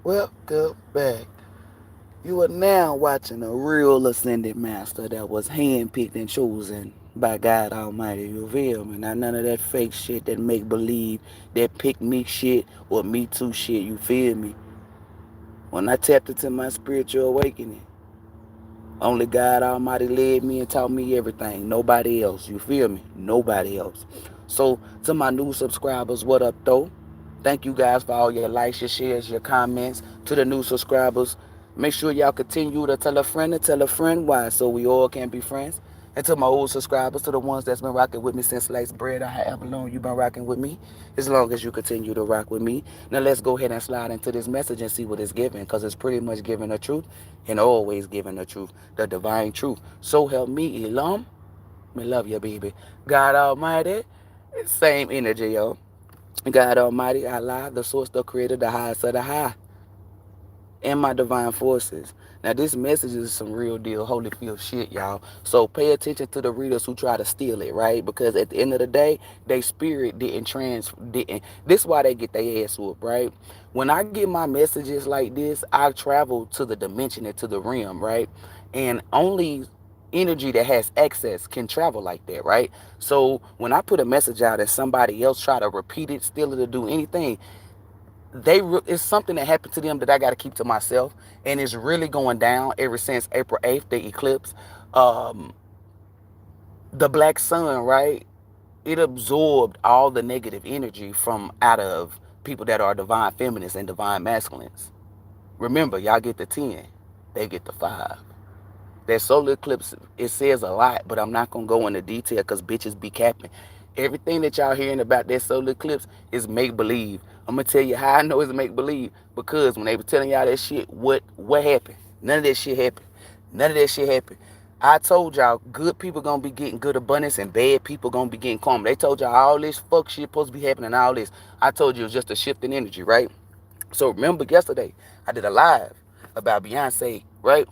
Welcome back. You are now watching a real ascended master that was handpicked and chosen by God Almighty. You feel me? Not none of that fake shit, that make believe, that pick me shit or me too shit. You feel me? When I tapped into my spiritual awakening, only God Almighty led me and taught me everything. Nobody else. You feel me? Nobody else. So, to my new subscribers, what up, though? Thank you guys for all your likes, your shares, your comments. To the new subscribers, make sure y'all continue to tell a friend why, so we all can be friends. And to my old subscribers, to the ones that's been rocking with me since sliced bread, or however long you've been rocking with me, as long as you continue to rock with me. Now let's go ahead and slide into this message and see what it's giving, because it's pretty much giving the truth and always giving the truth, the divine truth. So help me, ELOHYM. Me love you, baby. God Almighty, same energy, yo. God Almighty, Allah, the source, the creator, the highest of the high, and my divine forces. Now, this message is some real deal Holyfield shit, y'all. So pay attention to the readers who try to steal it, right? Because at the end of the day, they spirit didn't. This is why they get their ass whooped, right? When I get my messages like this, I travel to the dimension and to the realm, right? And only energy that has access can travel like that, right? So when I put a message out and somebody else try to repeat it, steal it, or do anything, it's something that happened to them that I got to keep to myself, and it's really going down ever since April 8th, the eclipse. um the black sun, right? It absorbed all the negative energy from out of people that are divine feminines and divine masculines. Remember, y'all get the 10, they get the 5. That solar eclipse, it says a lot, but I'm not gonna go into detail because bitches be capping. Everything that y'all hearing about that solar eclipse is make believe. I'm gonna tell you how I know it's make believe, because when they were telling y'all that shit, what happened? None of that shit happened. None of that shit happened. I told y'all good people gonna be getting good abundance and bad people gonna be getting karma. They told y'all all this fuck shit supposed to be happening, all this. I told you it was just a shift in energy, right? So remember yesterday, I did a live about Beyonce, right?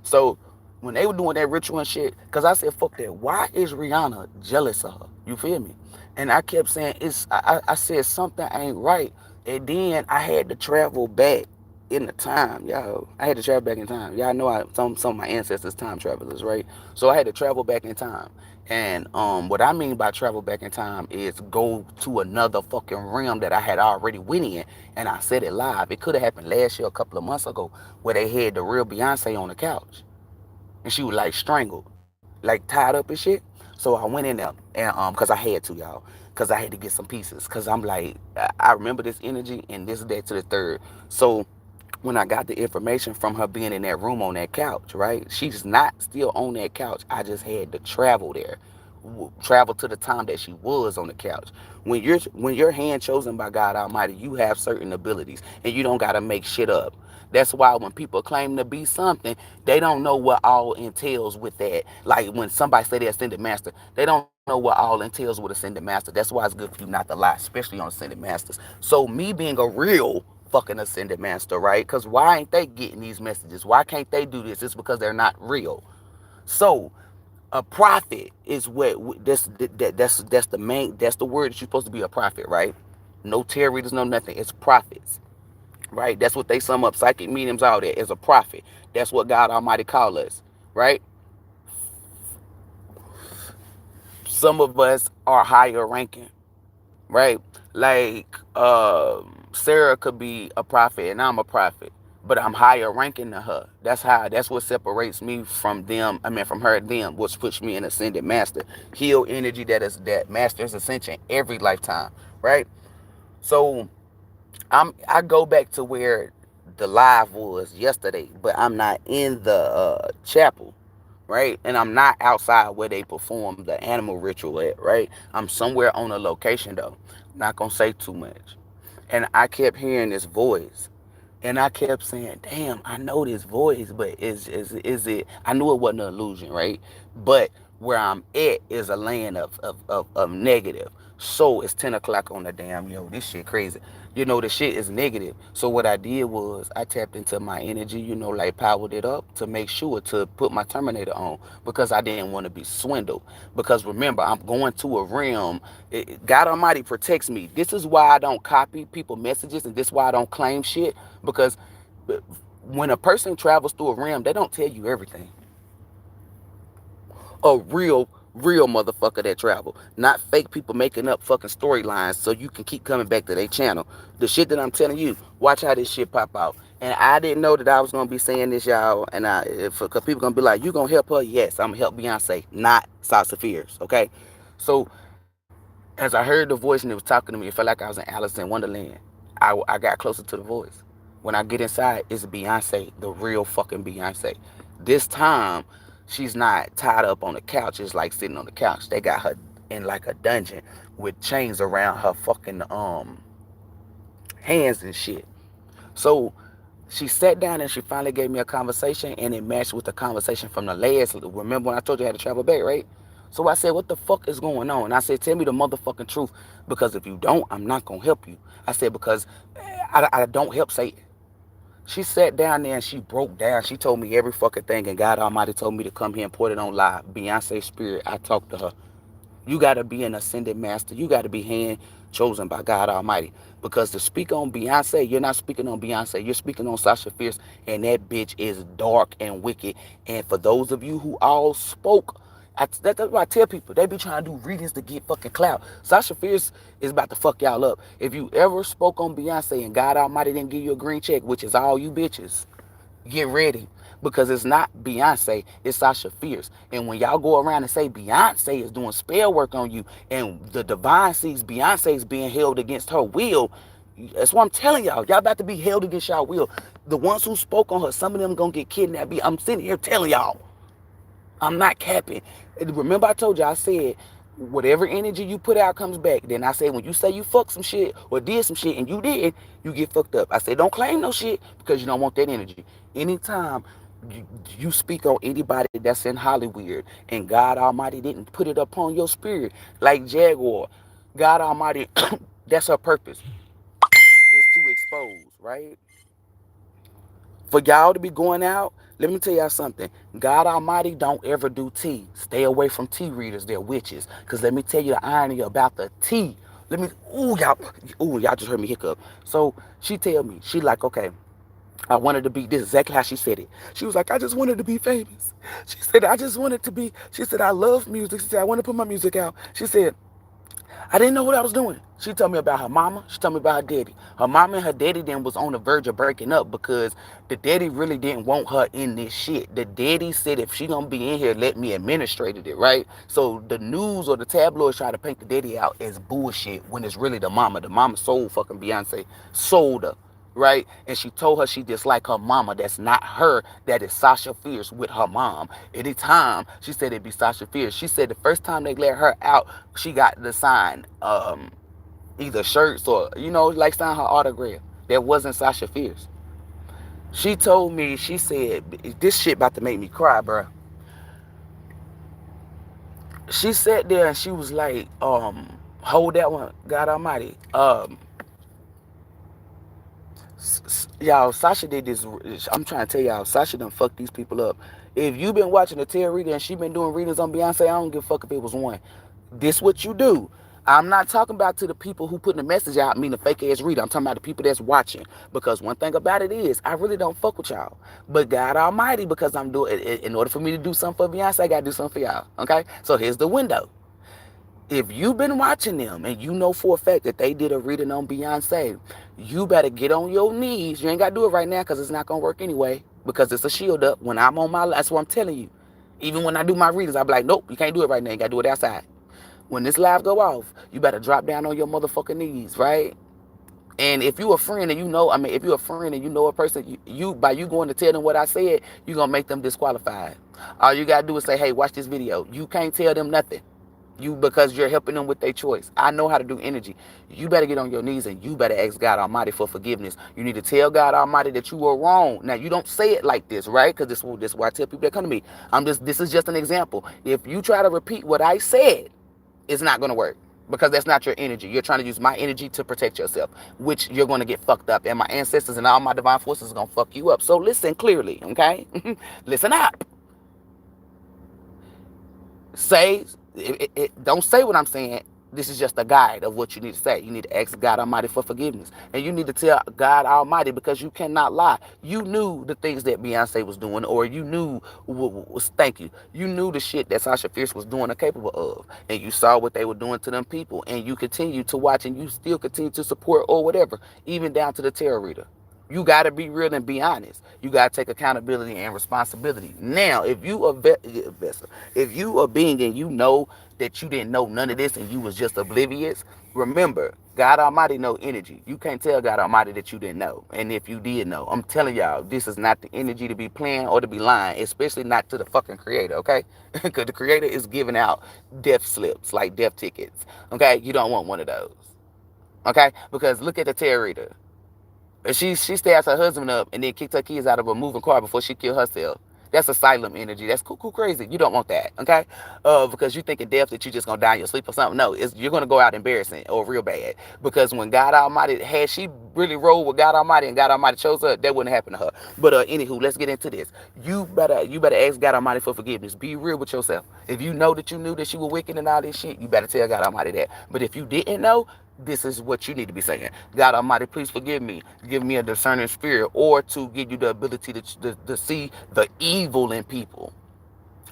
So when they were doing that ritual and shit, because I said, fuck that. Why is Rihanna jealous of her? You feel me? And I kept saying, I said something ain't right. And then I had to travel back in the time, y'all. I had to travel back in time. Y'all know some of my ancestors time travelers, right? So I had to travel back in time. And what I mean by travel back in time is go to another fucking realm that I had already went in, and I said it live. It could have happened last year, a couple of months ago, where they had the real Beyonce on the couch, and she was like strangled, like tied up and shit. So I went in there, and cause I had to, y'all, cause I had to get some pieces, cause I'm like, I remember this energy and this, that, to the third. So when I got the information from her being in that room on that couch, right? She's not still on that couch. I just had to travel there, travel to the time that she was on the couch. When you're hand chosen by God Almighty, you have certain abilities, and you don't gotta make shit up. That's why when people claim to be something, they don't know what all entails with that. Like when somebody say they're ascended master, they don't know what all entails with ascended master. That's why it's good for you not to lie, especially on ascended masters. So me being a real fucking ascended master, right? Because why ain't they getting these messages? Why can't they do this? It's because they're not real. So a prophet is what that's the main, that's the word that you're supposed to be, a prophet, right? No tarot readers, no nothing. It's prophets, right? That's what they sum up psychic mediums out there as, a prophet. That's what God Almighty call us, right? Some of us are higher ranking, right? Like Sarah could be a prophet and I'm a prophet, but I'm higher ranking than her. That's what separates me from them. I mean, from her and them, which puts me in ascended master. Heal energy that master's ascension every lifetime, right? So I go back to where the live was yesterday, but I'm not in the chapel, right? And I'm not outside where they perform the animal ritual at, right? I'm somewhere on a location though. I'm not gonna say too much. And I kept hearing this voice. And I kept saying, damn, I know this voice, but is it, I knew it wasn't an illusion, right? But where I'm at is a land of negative. So it's 10 o'clock on the damn, this shit crazy. The shit is negative. So what I did was I tapped into my energy, like powered it up to make sure to put my terminator on because I didn't want to be swindled. Because remember, I'm going to a realm. God Almighty protects me. This is why I don't copy people messages, and this is why I don't claim shit. Because when a person travels through a realm, they don't tell you everything. A real motherfucker that travel, not fake people making up fucking storylines so you can keep coming back to their channel. The shit that I'm telling you, watch how this shit pop out. And I didn't know that I was gonna be saying this, y'all. And because people gonna be like, you gonna help her? Yes, I'm gonna help Beyonce, not Sasha Fierce. Okay, so as I heard the voice and it was talking to me, it felt like I was in Alice in Wonderland. I got closer to the voice. When I get inside, it's Beyonce, the real fucking Beyonce. This time, she's not tied up on the couch. It's like sitting on the couch. They got her in like a dungeon with chains around her fucking hands and shit. So she sat down and she finally gave me a conversation, and it matched with the conversation from the last. Remember when I told you I had to travel back, right? So I said, what the fuck is going on? And I said, tell me the motherfucking truth, because if you don't, I'm not going to help you. I said, because I don't help Satan. She sat down there and she broke down. She told me every fucking thing, and God Almighty told me to come here and put it on live. Beyonce Spirit, I talked to her. You got to be an ascended master. You got to be hand chosen by God Almighty. Because to speak on Beyonce, you're not speaking on Beyonce. You're speaking on Sasha Fierce, and that bitch is dark and wicked. And for those of you who all spoke, that's what I tell people. They be trying to do readings to get fucking clout. Sasha Fierce is about to fuck y'all up. If you ever spoke on Beyonce and God Almighty didn't give you a green check, which is all you bitches, get ready, because it's not Beyonce, it's Sasha Fierce. And when y'all go around and say Beyonce is doing spell work on you, and the divine sees Beyonce is being held against her will, that's what I'm telling y'all. Y'all about to be held against y'all will. The ones who spoke on her, some of them gonna get kidnapped. I'm sitting here telling y'all. I'm not capping. Remember I told you, I said, whatever energy you put out comes back. Then I said, when you say you fucked some shit or did some shit and you did, you get fucked up. I said, don't claim no shit because you don't want that energy. Anytime you speak on anybody that's in Hollywood and God Almighty didn't put it upon your spirit, like Jaguar, God Almighty, that's her purpose, is to expose, right? For y'all to be going out, let me tell y'all something. God Almighty don't ever do tea. Stay away from tea readers. They're witches. Because let me tell you the irony about the tea. Y'all just heard me hiccup. So she tell me, she like, okay, I wanted to be, this is exactly how she said it. She was like, I just wanted to be famous. She said, I just wanted to be, she said, I love music. She said, I want to put my music out. She said, I didn't know what I was doing. She told me about her mama. She told me about her daddy. Her mama and her daddy then was on the verge of breaking up because the daddy really didn't want her in this shit. The daddy said, if she gonna be in here, let me administrate it, right? So the news or the tabloids try to paint the daddy out as bullshit when it's really the mama. The mama sold fucking Beyonce. Sold her. Right? And she told her she disliked her mama. That's not her. That is Sasha Fierce with her mom. Anytime she said it'd be Sasha Fierce. She said the first time they let her out, she got to sign either shirts or, like sign her autograph. That wasn't Sasha Fierce. She told me, she said, this shit about to make me cry, bro. She sat there and she was like, hold that one, God Almighty. Y'all, Sasha did this. I'm trying to tell y'all, Sasha done fucked these people up. If you been watching the tarot reader and she been doing readings on Beyonce, I don't give a fuck if it was one. This what you do. I'm not talking about to the people who putting the message out, mean the fake ass reader. I'm talking about the people that's watching. Because one thing about it is, I really don't fuck with y'all. But God Almighty, because I'm doing, in order for me to do something for Beyonce, I gotta do something for y'all. Okay? So here's the window. If you've been watching them and you know for a fact that they did a reading on Beyonce, you better get on your knees. You ain't got to do it right now because it's not going to work anyway, because it's a shield up. When I'm on my, that's what I'm telling you. Even when I do my readings, I'll be like, nope, you can't do it right now. You got to do it outside. When this live go off, you better drop down on your motherfucking knees, right? And if you a friend and if you're a friend and you know a person, by you going to tell them what I said, you're going to make them disqualified. All you got to do is say, hey, watch this video. You can't tell them nothing. Because you're helping them with their choice. I know how to do energy. You better get on your knees and you better ask God Almighty for forgiveness. You need to tell God Almighty that you were wrong. Now, you don't say it like this, right? Because this is why I tell people that come to me. This is just an example. If you try to repeat what I said, it's not going to work. because that's not your energy. You're trying to use my energy to protect yourself, which you're going to get fucked up. And my ancestors and all my divine forces are going to fuck you up. So listen clearly, okay? Listen up. Say, don't say what I'm saying. This is just a guide of what you need to say. You need to ask God Almighty for forgiveness. And you need to tell God Almighty, because you cannot lie. You knew the things that Beyonce was doing, or you knew thank you. You knew the shit that Sasha Fierce was doing or capable of. And you saw what they were doing to them people. And you continue to watch, and you still continue to support or whatever, even down to the tarot reader. You got to be real and be honest. You got to take accountability and responsibility. Now, if you a vessel, if you a being and you know that you didn't know none of this and you was just oblivious, remember, God Almighty know energy. You can't tell God Almighty that you didn't know. And if you did know, I'm telling y'all, this is not the energy to be playing or to be lying, especially not to the fucking creator, okay? Because the creator is giving out death slips, like death tickets, okay? You don't want one of those, okay? Because look at the tarot reader. She stabs her husband up and then kicked her kids out of a moving car before she killed herself. That's asylum energy. That's cool crazy. You don't want that, okay? Because you think in death that you just gonna die in your sleep or something. No, you're gonna go out embarrassing or real bad. Because when God Almighty, had she really rolled with God Almighty and God Almighty chose her, that wouldn't happen to her. But anywho, let's get into this. You better ask God Almighty for forgiveness. Be real with yourself. If you know that you knew that you were wicked and all this shit, you better tell God Almighty that. But if you didn't know, this is what you need to be saying. God Almighty, please forgive me. Give me a discerning spirit, or to give you the ability to see the evil in people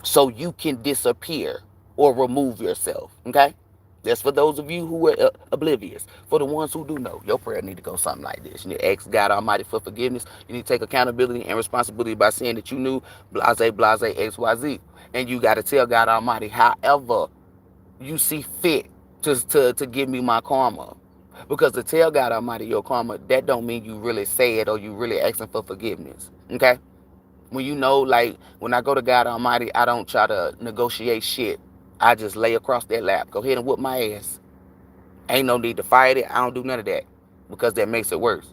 so you can disappear or remove yourself. Okay? That's for those of you who are oblivious. For the ones who do know, your prayer need to go something like this. You need to ask God Almighty for forgiveness. You need to take accountability and responsibility by saying that you knew blase, XYZ. And you got to tell God Almighty, however you see fit to give me my karma. Because to tell God Almighty your karma, that don't mean you really say it or you really asking for forgiveness. Okay? When you know, like, when I go to God Almighty, I don't try to negotiate shit. I just lay across that lap. Go ahead and whoop my ass. Ain't no need to fight it. I don't do none of that. Because that makes it worse.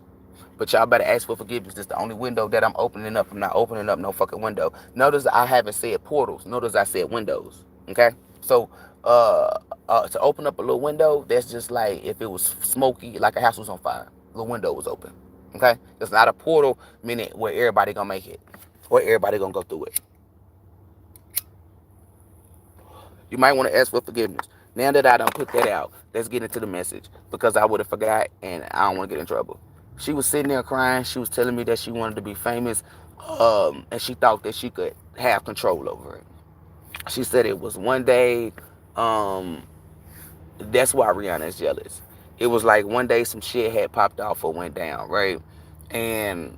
But y'all better ask for forgiveness. This is the only window that I'm opening up. I'm not opening up no fucking window. Notice I haven't said portals. Notice I said windows. Okay? So, to open up a little window, that's just like if it was smoky, like a house was on fire. The window was open. Okay? It's not a portal, meaning where everybody gonna make it. Or everybody gonna go through it. You might want to ask for forgiveness. Now that I done put that out, let's get into the message. Because I would have forgot and I don't want to get in trouble. She was sitting there crying. She was telling me that she wanted to be famous. And she thought that she could have control over it. She said it was one day. That's why Rihanna is jealous. It was like one day some shit had popped off or went down, right? And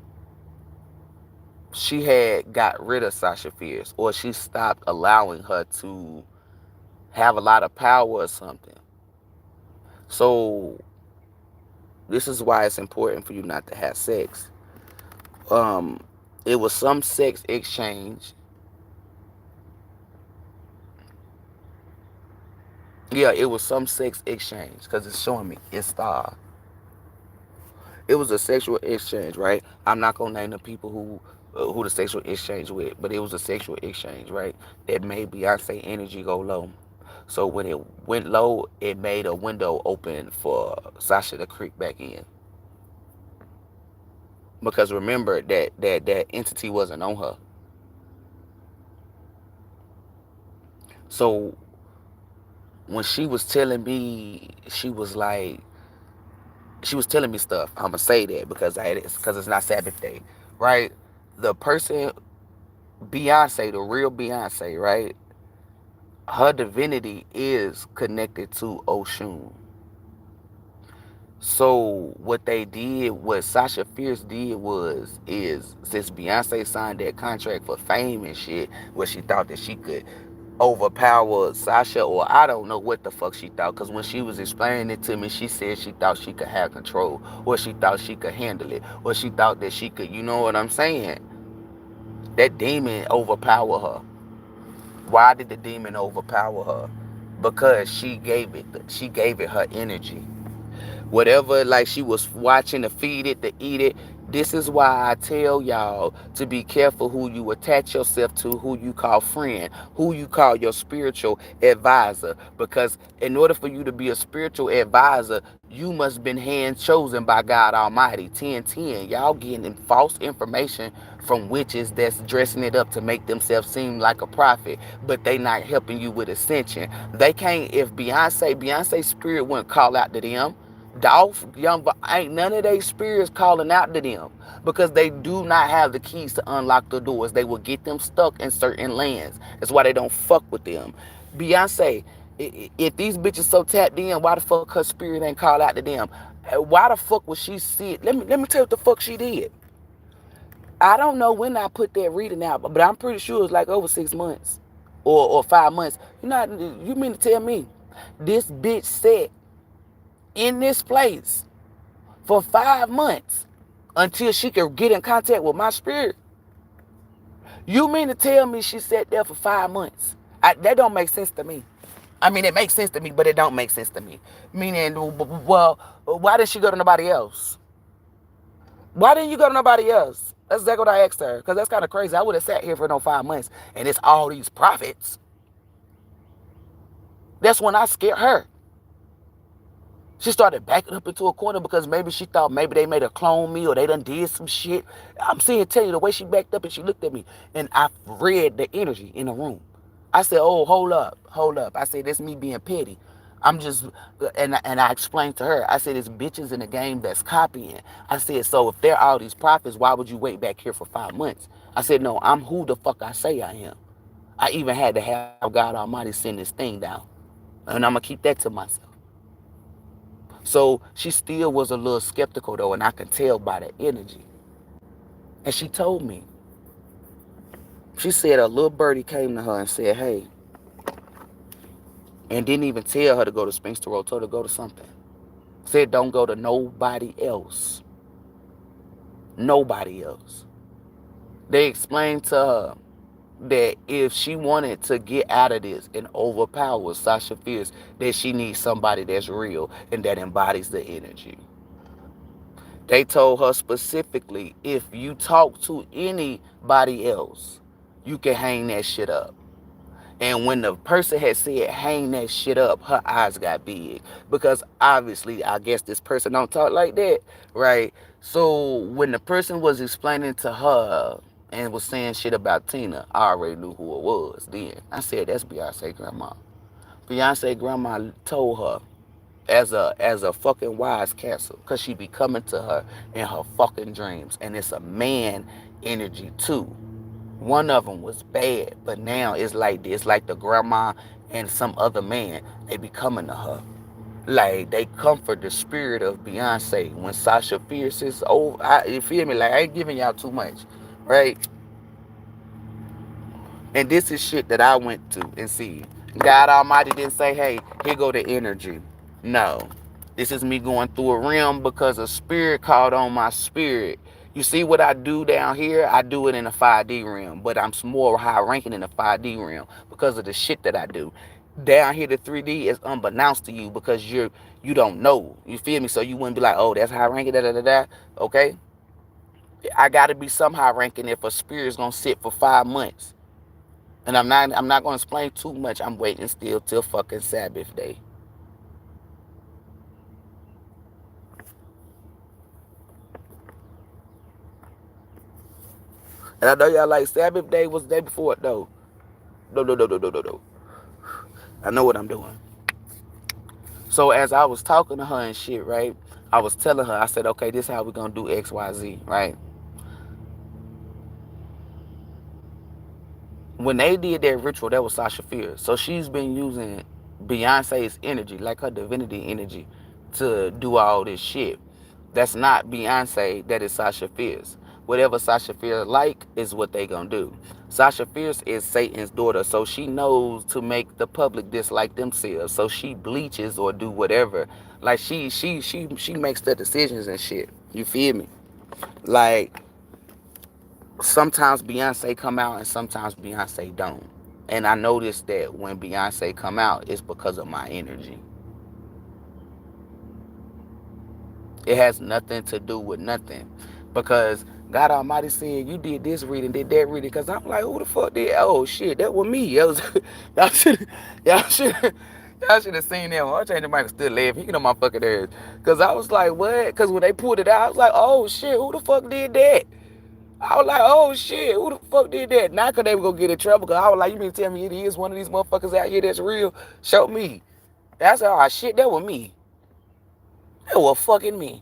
she had got rid of Sasha Fierce, or she stopped allowing her to have a lot of power or something. So this is why it's important for you not to have sex. It was some sex exchange. Yeah, it was some sex exchange because it's showing me it's star. It was a sexual exchange, right? I'm not gonna name the people who the sexual exchange with, but it was a sexual exchange, right? That made Beyonce energy go low. So when it went low, it made a window open for Sasha to creep back in. Because remember that entity wasn't on her. So when she was telling me, she was telling me stuff. I'ma say that because it's not Sabbath day, right? The person, Beyonce, the real Beyonce, right? Her divinity is connected to Oshun. So what Sasha Fierce did is since Beyonce signed that contract for fame and shit, where she thought that she could overpower Sasha, or I don't know what the fuck she thought, because when she was explaining it to me, she said she thought she could have control, or she thought she could handle it, or she thought that she could, you know what I'm saying? That demon overpower her. Why did the demon overpower her? Because she gave it her energy. Whatever, like, she was watching to feed it, to eat it, This is why I tell y'all to be careful who you attach yourself to, who you call friend, who you call your spiritual advisor. Because in order for you to be a spiritual advisor, you must have been hand chosen by God Almighty. 10:10. Y'all getting false information from witches that's dressing it up to make themselves seem like a prophet, but they not helping you with ascension. They can't, if Beyonce's spirit wouldn't call out to them. Dolph, Young, ain't none of they spirits calling out to them because they do not have the keys to unlock the doors. They will get them stuck in certain lands. That's why they don't fuck with them. Beyonce, if these bitches so tapped in, why the fuck her spirit ain't call out to them? Why the fuck was she sick? Let me tell you what the fuck she did. I don't know when I put that reading out, but I'm pretty sure it's like over 6 months or 5 months. You mean to tell me this bitch sat in this place for 5 months until she could get in contact with my spirit? You mean to tell me she sat there for 5 months? That don't make sense to me. I mean, it makes sense to me, but it don't make sense to me. Meaning, well, why didn't she go to nobody else? Why didn't you go to nobody else? That's exactly what I asked her, because that's kind of crazy. I would have sat here for no 5 months, and it's all these prophets. That's when I scared her. She started backing up into a corner because maybe she thought maybe they made her clone me or they done did some shit. I'm seeing, tell you, the way she backed up and she looked at me, and I read the energy in the room. I said, oh, hold up. I said, that's me being petty. I'm just, and I explained to her, I said, it's bitches in the game that's copying. I said, so if they're all these prophets, why would you wait back here for 5 months? I said, no, I'm who the fuck I say I am. I even had to have God Almighty send this thing down. And I'm going to keep that to myself. So she still was a little skeptical though, and I could tell by the energy. And she told me, she said a little birdie came to her and said, hey, and didn't even tell her to go to Spinkstarot, told her to go to something. Said don't go to nobody else. Nobody else. They explained to her that if she wanted to get out of this and overpower Sasha Fierce, that she needs somebody that's real and that embodies the energy. They told her specifically, if you talk to anybody else, you can hang that shit up. And when the person had said hang that shit up, her eyes got big. Because obviously, I guess this person don't talk like that, right? So when the person was explaining to her and was saying shit about Tina, I already knew who it was then. I said, that's Beyonce grandma. Beyonce grandma told her, as a fucking wise castle, because she be coming to her in her fucking dreams, and it's a man energy too. One of them was bad, but now it's like this, like the grandma and some other man, they be coming to her, like they comfort the spirit of Beyonce when Sasha Fierce is over. You feel me? Like I ain't giving y'all too much, right? And this is shit that I went to and see. God Almighty didn't say, hey, here go the energy. No. This is me going through a realm because a spirit called on my spirit. You see what I do down here? I do it in a 5D realm, but I'm more high ranking in the 5D realm because of the shit that I do. Down here, the 3D is unbeknownst to you because you don't know. You feel me? So you wouldn't be like, oh, that's high ranking, da da da da. Okay? I gotta be some high ranking if a spirit's gonna sit for 5 months. And I'm not gonna explain too much. I'm waiting still till fucking Sabbath day. And I know y'all like Sabbath day was the day before it though. No. I know what I'm doing. So as I was talking to her and shit, right? I was telling her, I said, okay, this is how we're gonna do XYZ, right? When they did that ritual, that was Sasha Fierce. So she's been using Beyonce's energy, like her divinity energy, to do all this shit. That's not Beyonce, that is Sasha Fierce. Whatever Sasha Fierce like is what they gonna do. Sasha Fierce is Satan's daughter, so she knows to make the public dislike themselves. So she bleaches or do whatever. Like she makes the decisions and shit. You feel me? Like sometimes Beyonce come out and sometimes Beyonce don't. And I noticed that when Beyonce come out, it's because of my energy. It has nothing to do with nothing. Because God Almighty said you did this reading, did that reading. Because I'm like, who the fuck did? Oh shit, that was me. That was y'all should y'all should y'all should have seen that one. I changed the mic still laughing. He get on my fucking ass. Because I was like, what? Because when they pulled it out, I was like, oh shit, who the fuck did that? I was like, oh shit, who the fuck did that? Not because they were going to get in trouble. Because I was like, you mean to tell me it is one of these motherfuckers out here that's real? Show me. That's all right, shit, that was me. That was fucking me.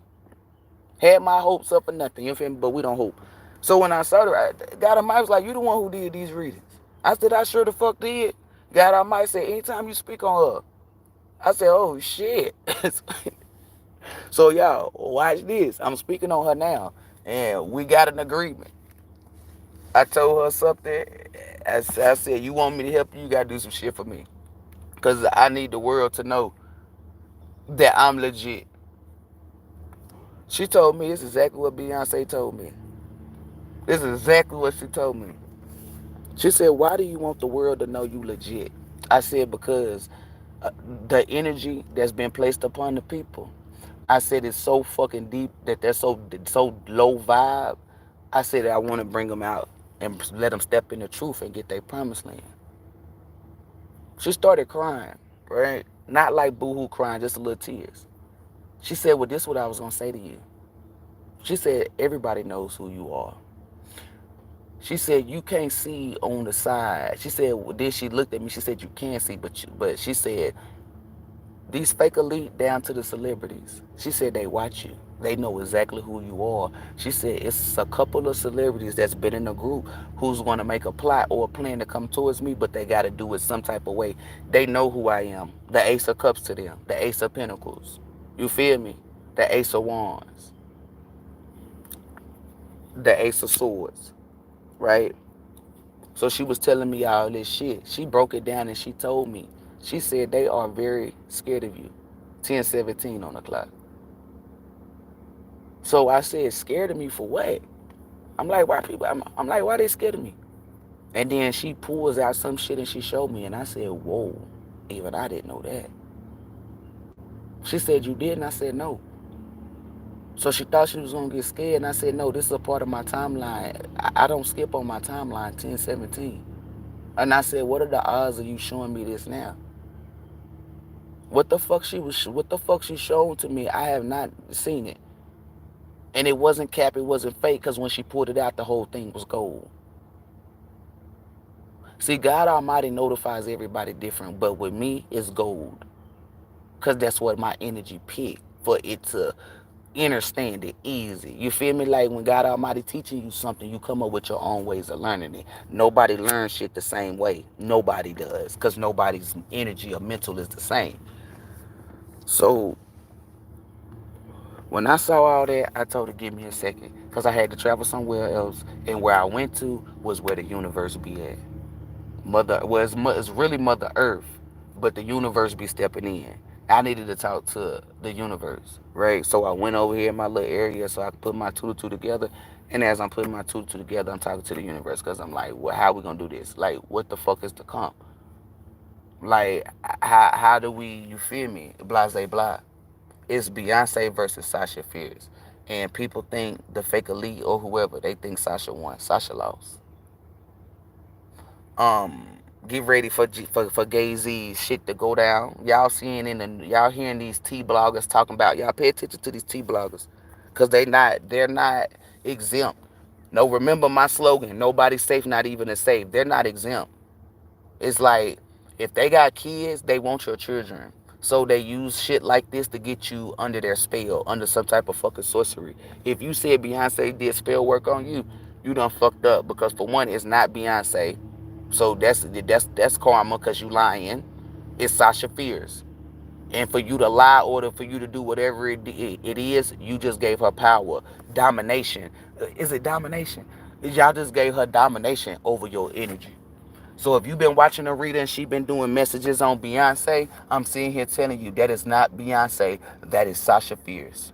Had my hopes up or nothing, you feel me? But we don't hope. So when I saw it, God Almighty was like, you the one who did these readings. I said, I sure the fuck did. God Almighty said, anytime you speak on her. I said, oh shit. So y'all, watch this. I'm speaking on her now. And we got an agreement. I told her something. I said, you want me to help you, you got to do some shit for me. Because I need the world to know that I'm legit. She told me, it's exactly what Beyonce told me. This is exactly what she told me. She said, why do you want the world to know you legit? I said, because the energy that's been placed upon the people. I said, it's so fucking deep that they're so low vibe. I said, I want to bring them out and let them step in the truth and get their promised land. She started crying, right? Not like boohoo crying, just a little tears. She said, well, this is what I was going to say to you. She said, everybody knows who you are. She said, you can't see on the side. She said, well, then she looked at me. She said, you can see, but she said, these fake elite down to the celebrities. She said, they watch you. They know exactly who you are. She said, it's a couple of celebrities that's been in a group who's going to make a plot or a plan to come towards me, but they got to do it some type of way. They know who I am. The Ace of Cups to them. The Ace of Pentacles. You feel me? The Ace of Wands. The Ace of Swords. Right? So she was telling me all this shit. She broke it down and she told me. She said they are very scared of you. 10:17 on the clock. So I said, scared of me for what? I'm like, why people? I'm like, why they scared of me? And then she pulls out some shit and she showed me, and I said, whoa, even I didn't know that. She said, you did? And I said, no. So she thought she was gonna get scared, and I said, no, this is a part of my timeline. I don't skip on my timeline, 10:17. And I said, what are the odds of you showing me this now? What the fuck she showed to me, I have not seen it. And it wasn't cap, it wasn't fake, because when she pulled it out, the whole thing was gold. See, God Almighty notifies everybody different, but with me, it's gold. Because that's what my energy picked, for it to understand it easy. You feel me? Like when God Almighty teaching you something, you come up with your own ways of learning it. Nobody learns shit the same way. Nobody does, because nobody's energy or mental is the same. So when I saw all that, I told her, give me a second, because I had to travel somewhere else, and where I went to was where the universe be at. It's really Mother Earth, but the universe be stepping in. I needed to talk to the universe, right? So I went over here in my little area so I could put my two to two together. And as I'm putting my two to two together, I'm talking to the universe, because I'm like, well, how are we going to do this? Like, what the fuck is to come? Like, how do we, you feel me? Blase blah. It's Beyonce versus Sasha Fierce. And people think the fake elite or whoever, they think Sasha won. Sasha lost. um get ready for Gay-Z's shit to go down. Y'all hearing these T bloggers talking about, y'all pay attention to these T bloggers, because they're not exempt. No, remember my slogan, nobody's safe, not even a safe. They're not exempt. It's like, if they got kids, they want your children. So they use shit like this to get you under their spell, under some type of fucking sorcery. If you said Beyonce did spell work on you, you done fucked up, because for one, it's not Beyonce. So that's karma, because you lying. It's Sasha Fierce. And for you to lie, or for you to do whatever it is, you just gave her power. Domination. Is it domination? Y'all just gave her domination over your energy. So if you've been watching her reader and she been doing messages on Beyonce, I'm sitting here telling you that is not Beyonce. That is Sasha Fierce.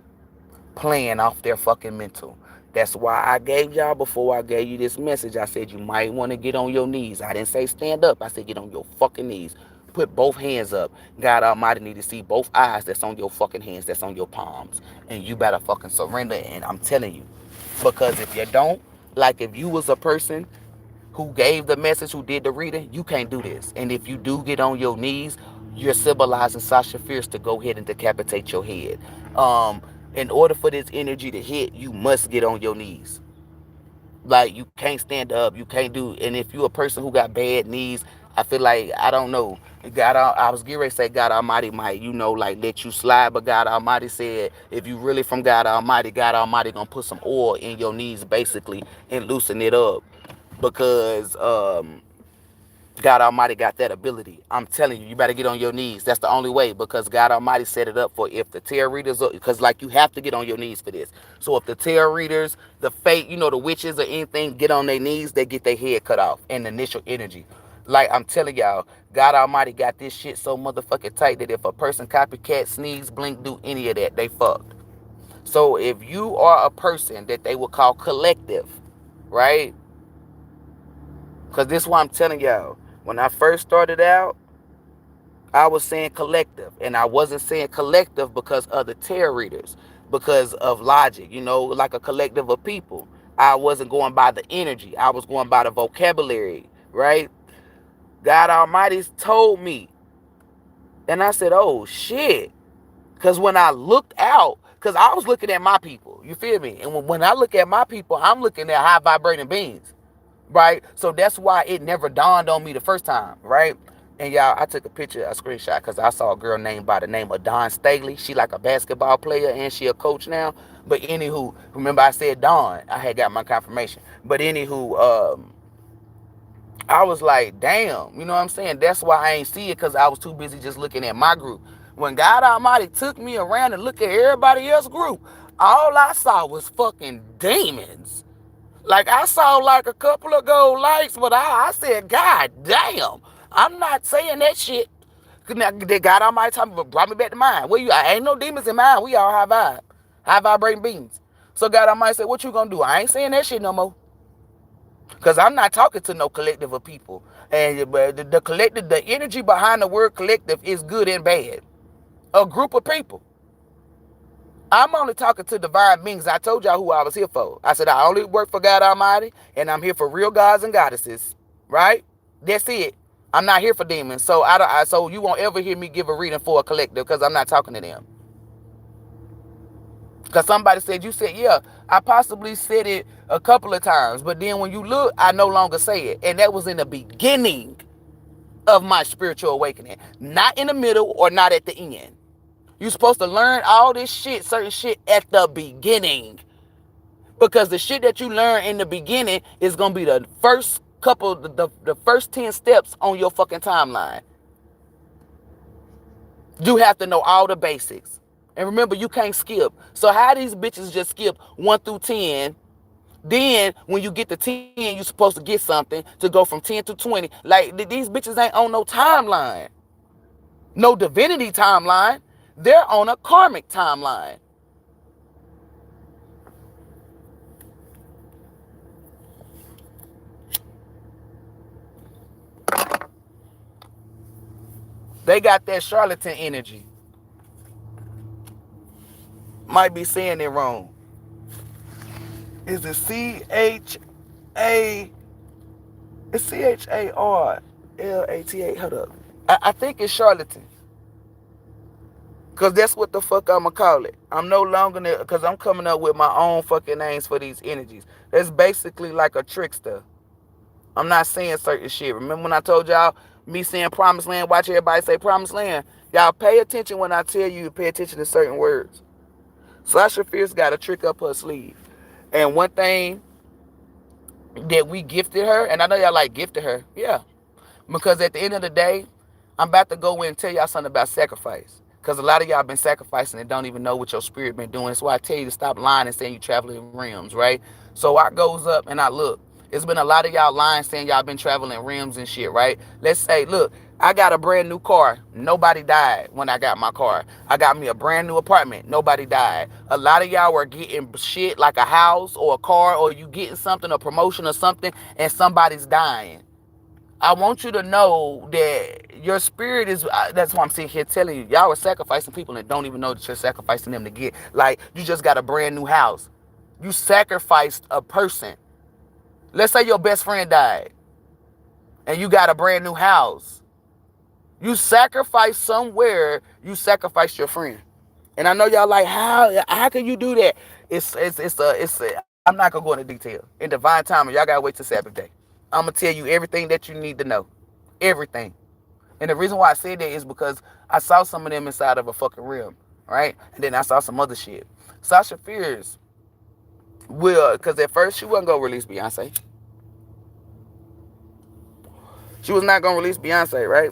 Playing off their fucking mental. That's why I gave y'all, before I gave you this message, I said you might want to get on your knees. I didn't say stand up. I said get on your fucking knees. Put both hands up. God Almighty need to see both eyes that's on your fucking hands, that's on your palms. And you better fucking surrender. And I'm telling you, Because if you don't, like if you was a person who gave the message, who did the reading, you can't do this. And if you do get on your knees, you're symbolizing Sasha Fierce to go ahead and decapitate your head. In order for this energy to hit, you must get on your knees. Like you can't stand up, you can't do. And if you're a person who got bad knees, I feel like, I don't know. God, I was getting ready to say God Almighty might, like let you slide, but God Almighty said if you really from God Almighty gonna put some oil in your knees basically and loosen it up because God Almighty got that ability. I'm telling you, you better get on your knees. That's the only way, because God Almighty set it up for if the tarot readers, because like you have to get on your knees for this. So if the tarot readers, the fake, the witches or anything, get on their knees, they get their head cut off in the initial energy. Like I'm telling y'all, God Almighty got this shit so motherfucking tight that if a person copycat, sneeze, blink, do any of that, they fucked. So if you are a person that they would call collective, right? Because this is why I'm telling y'all. When I first started out, I was saying collective. And I wasn't saying collective because of the tarot readers, because of logic, like a collective of people. I wasn't going by the energy. I was going by the vocabulary, right? God Almighty told me. And I said, oh, shit. Because when I looked out, because I was looking at my people, you feel me? And when I look at my people, I'm looking at high vibrating beings. Right? So that's why it never dawned on me the first time, right? And y'all, I took a screenshot, because I saw a girl named by the name of Dawn Staley. She like a basketball player, and she a coach now. But anywho, remember I said Dawn. I had got my confirmation. But anywho, I was like, damn, you know what I'm saying? That's why I ain't see it, because I was too busy just looking at my group. When God Almighty took me around and looked at everybody else's group, all I saw was fucking demons. Like, I saw like a couple of gold lights, but I said, God damn, I'm not saying that shit. Now, God Almighty told me, brought me back to mine. I ain't no demons in mine. We all high vibrating beings. So God Almighty said, what you gonna do? I ain't saying that shit no more. Because I'm not talking to no collective of people. And the collective, the energy behind the word collective is good and bad. A group of people. I'm only talking to divine beings. I told y'all who I was here for. I said I only work for God Almighty, and I'm here for real gods and goddesses. Right? That's it. I'm not here for demons. So so you won't ever hear me give a reading for a collective, because I'm not talking to them. Because somebody said, you said, yeah, I possibly said it a couple of times, but then when you look, I no longer say it. And that was in the beginning of my spiritual awakening. Not in the middle or not at the end. You're supposed to learn all this shit, certain shit, at the beginning. Because the shit that you learn in the beginning is going to be the first couple, the first 10 steps on your fucking timeline. You have to know all the basics. And remember, you can't skip. So how these bitches just skip 1 through 10? Then when you get to 10, you're supposed to get something to go from 10 to 20. Like, these bitches ain't on no timeline. No divinity timeline. They're on a karmic timeline. They got that charlatan energy. Might be saying it wrong. Is it C-H-A... It's C-H-A-R-L-A-T-A. Hold up. I think it's charlatan. Because that's what the fuck I'm going to call it. I'm no longer... Because I'm coming up with my own fucking names for these energies. That's basically like a trickster. I'm not saying certain shit. Remember when I told y'all, me saying promised land, watch everybody say promised land? Y'all pay attention when I tell you to pay attention to certain words. Sasha Fierce got a trick up her sleeve. And one thing that we gifted her, and I know y'all like gifted her, yeah. Because at the end of the day, I'm about to go in and tell y'all something about sacrifice. Because a lot of y'all been sacrificing and don't even know what your spirit been doing. That's why I tell you to stop lying and saying you traveling in realms, right? So I goes up and I look. It's been a lot of y'all lying saying y'all been traveling realms and shit, right? Let's say, look, I got a brand new car. Nobody died when I got my car. I got me a brand new apartment. Nobody died. A lot of y'all were getting shit like a house or a car, or you getting something, a promotion or something, and somebody's dying. I want you to know that your spirit is, that's why I'm sitting here telling you, y'all are sacrificing people and don't even know that you're sacrificing them to get. Like, you just got a brand new house. You sacrificed a person. Let's say your best friend died and you got a brand new house. You sacrificed somewhere, you sacrificed your friend. And I know y'all like, how can you do that? I'm not gonna go into detail. In divine timing, y'all gotta wait till Sabbath day. I'm gonna tell you everything that you need to know. Everything. And the reason why I said that is because I saw some of them inside of a fucking realm, right? And then I saw some other shit. Sasha Fierce will, because at first she wasn't gonna release Beyonce. She was not gonna release Beyonce, right?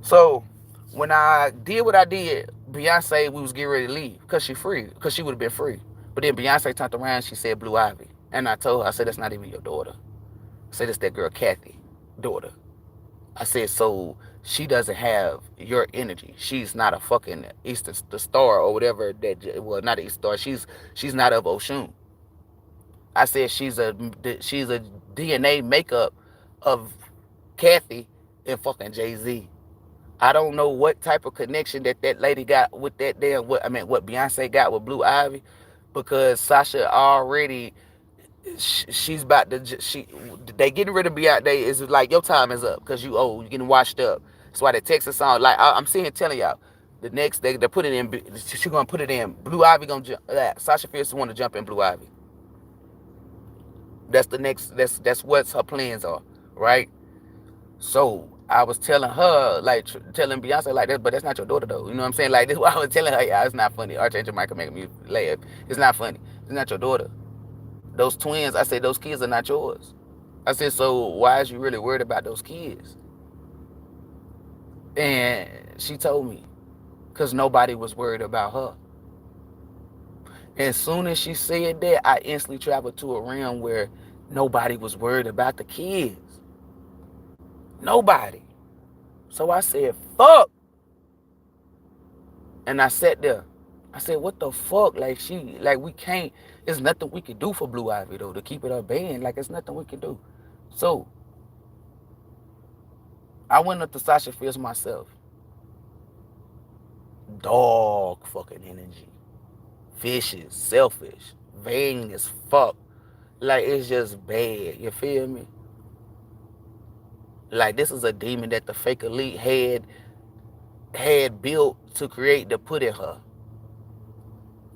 So when I did what I did, Beyonce, we was getting ready to leave because she free, because she would have been free. But then Beyonce turned around, she said Blue Ivy. And I told her, I said, that's not even your daughter. I said, it's that girl Kathy, daughter. I said, so she doesn't have your energy. She's not a fucking Eastern the star or whatever that, well, not an Eastern star. She's not of Oshun. I said she's a DNA makeup of Kathy and fucking Jay-Z. I don't know what type of connection that lady got with that damn, what Beyonce got with Blue Ivy, because Sasha already, she's about to, they getting rid of Beyonce. Is like, your time is up because you old, you getting washed up. That's why they Texas song, like I'm sitting telling y'all, the next they put it in, she gonna put it in. Blue Ivy gonna jump. Sasha Fierce want to jump in Blue Ivy. That's the next. That's what her plans are, right? So I was telling her, like, telling Beyonce like that, but that's not your daughter though. You know what I'm saying? Like, this is what I was telling her. Yeah, it's not funny. Archangel Michael making me laugh. It's not funny. It's not your daughter. Those twins, I said, those kids are not yours. I said, so why is you really worried about those kids? And she told me, because nobody was worried about her. And as soon as she said that, I instantly traveled to a realm where nobody was worried about the kids. Nobody. So I said, fuck. And I sat there. I said, what the fuck? Like we can't, there's nothing we can do for Blue Ivy though, to keep it up banned. Like, it's nothing we can do. So I went up to Sasha Fierce myself. Dog fucking energy. Vicious, selfish, vain as fuck. Like, it's just bad. You feel me? Like, this is a demon that the fake elite had built to create, to put in her.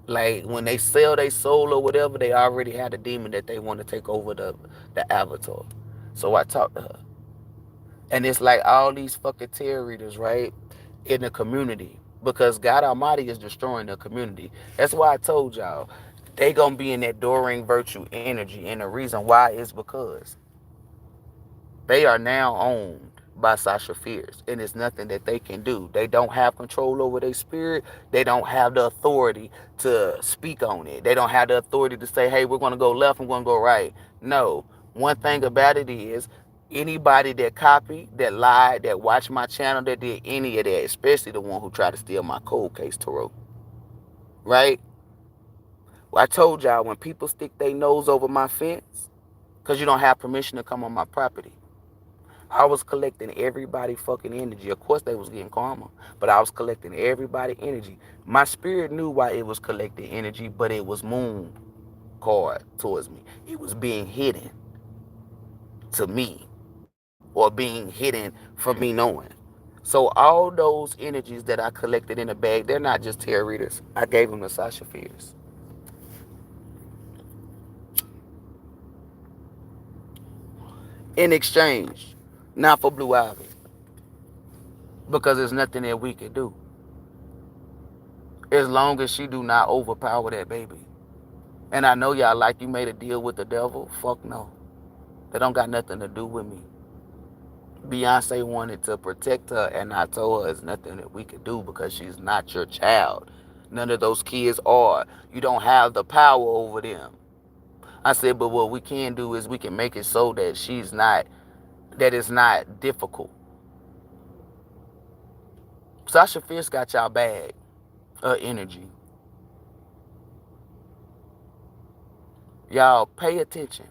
Like, when they sell their soul or whatever, they already had a demon that they want to take over the avatar. So I talked to her. And it's like all these fucking tarot readers, right, in the community. Because God Almighty is destroying the community. That's why I told y'all, they gonna be in that Doreen virtue energy. And the reason why is because they are now owned by Sasha Fierce, and it's nothing that they can do. They don't have control over their spirit. They don't have the authority to speak on it. They don't have the authority to say, hey, we're going to go left and we're going to go right. No. One thing about it is, anybody that copied, that lied, that watched my channel, that did any of that, especially the one who tried to steal my cold case tarot, right? Well, I told y'all, when people stick their nose over my fence, because you don't have permission to come on my property, I was collecting everybody fucking energy. Of course they was getting karma, but I was collecting everybody energy. My spirit knew why it was collecting energy, but it was moon card towards me. It was being hidden to me, or being hidden from me knowing. So all those energies that I collected in a bag, they're not just tarot readers. I gave them to Sasha Fierce. In exchange, not for Blue Ivy, because there's nothing that we can do as long as she do not overpower that baby. And I know y'all like, you made a deal with the devil. Fuck no. That don't got nothing to do with me. Beyonce wanted to protect her, and I told her it's nothing that we could do because she's not your child. None of those kids are. You don't have the power over them. I said, but what we can do is we can make it so that that it's not difficult. Sasha Fierce got y'all bag of energy. Y'all pay attention.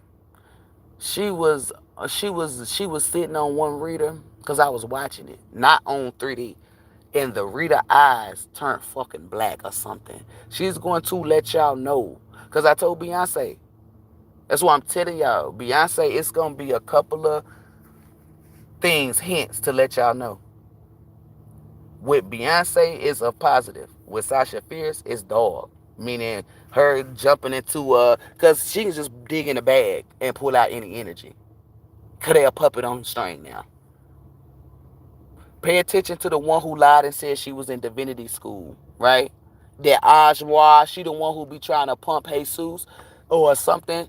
She was sitting on one reader, because I was watching it, not on 3D, and the reader eyes turned fucking black or something. She's going to let y'all know Because I told Beyonce, that's why I'm telling y'all, Beyonce, it's going to be a couple of things, hints to let y'all know. With Beyonce, it's a positive. With Sasha Fierce, it's dog. Meaning her jumping into, because she can just dig in the bag and pull out any energy. Because they a puppet on the string now. Pay attention to the one who lied and said she was in divinity school, right? That Ajwa, she the one who be trying to pump Jesus or something.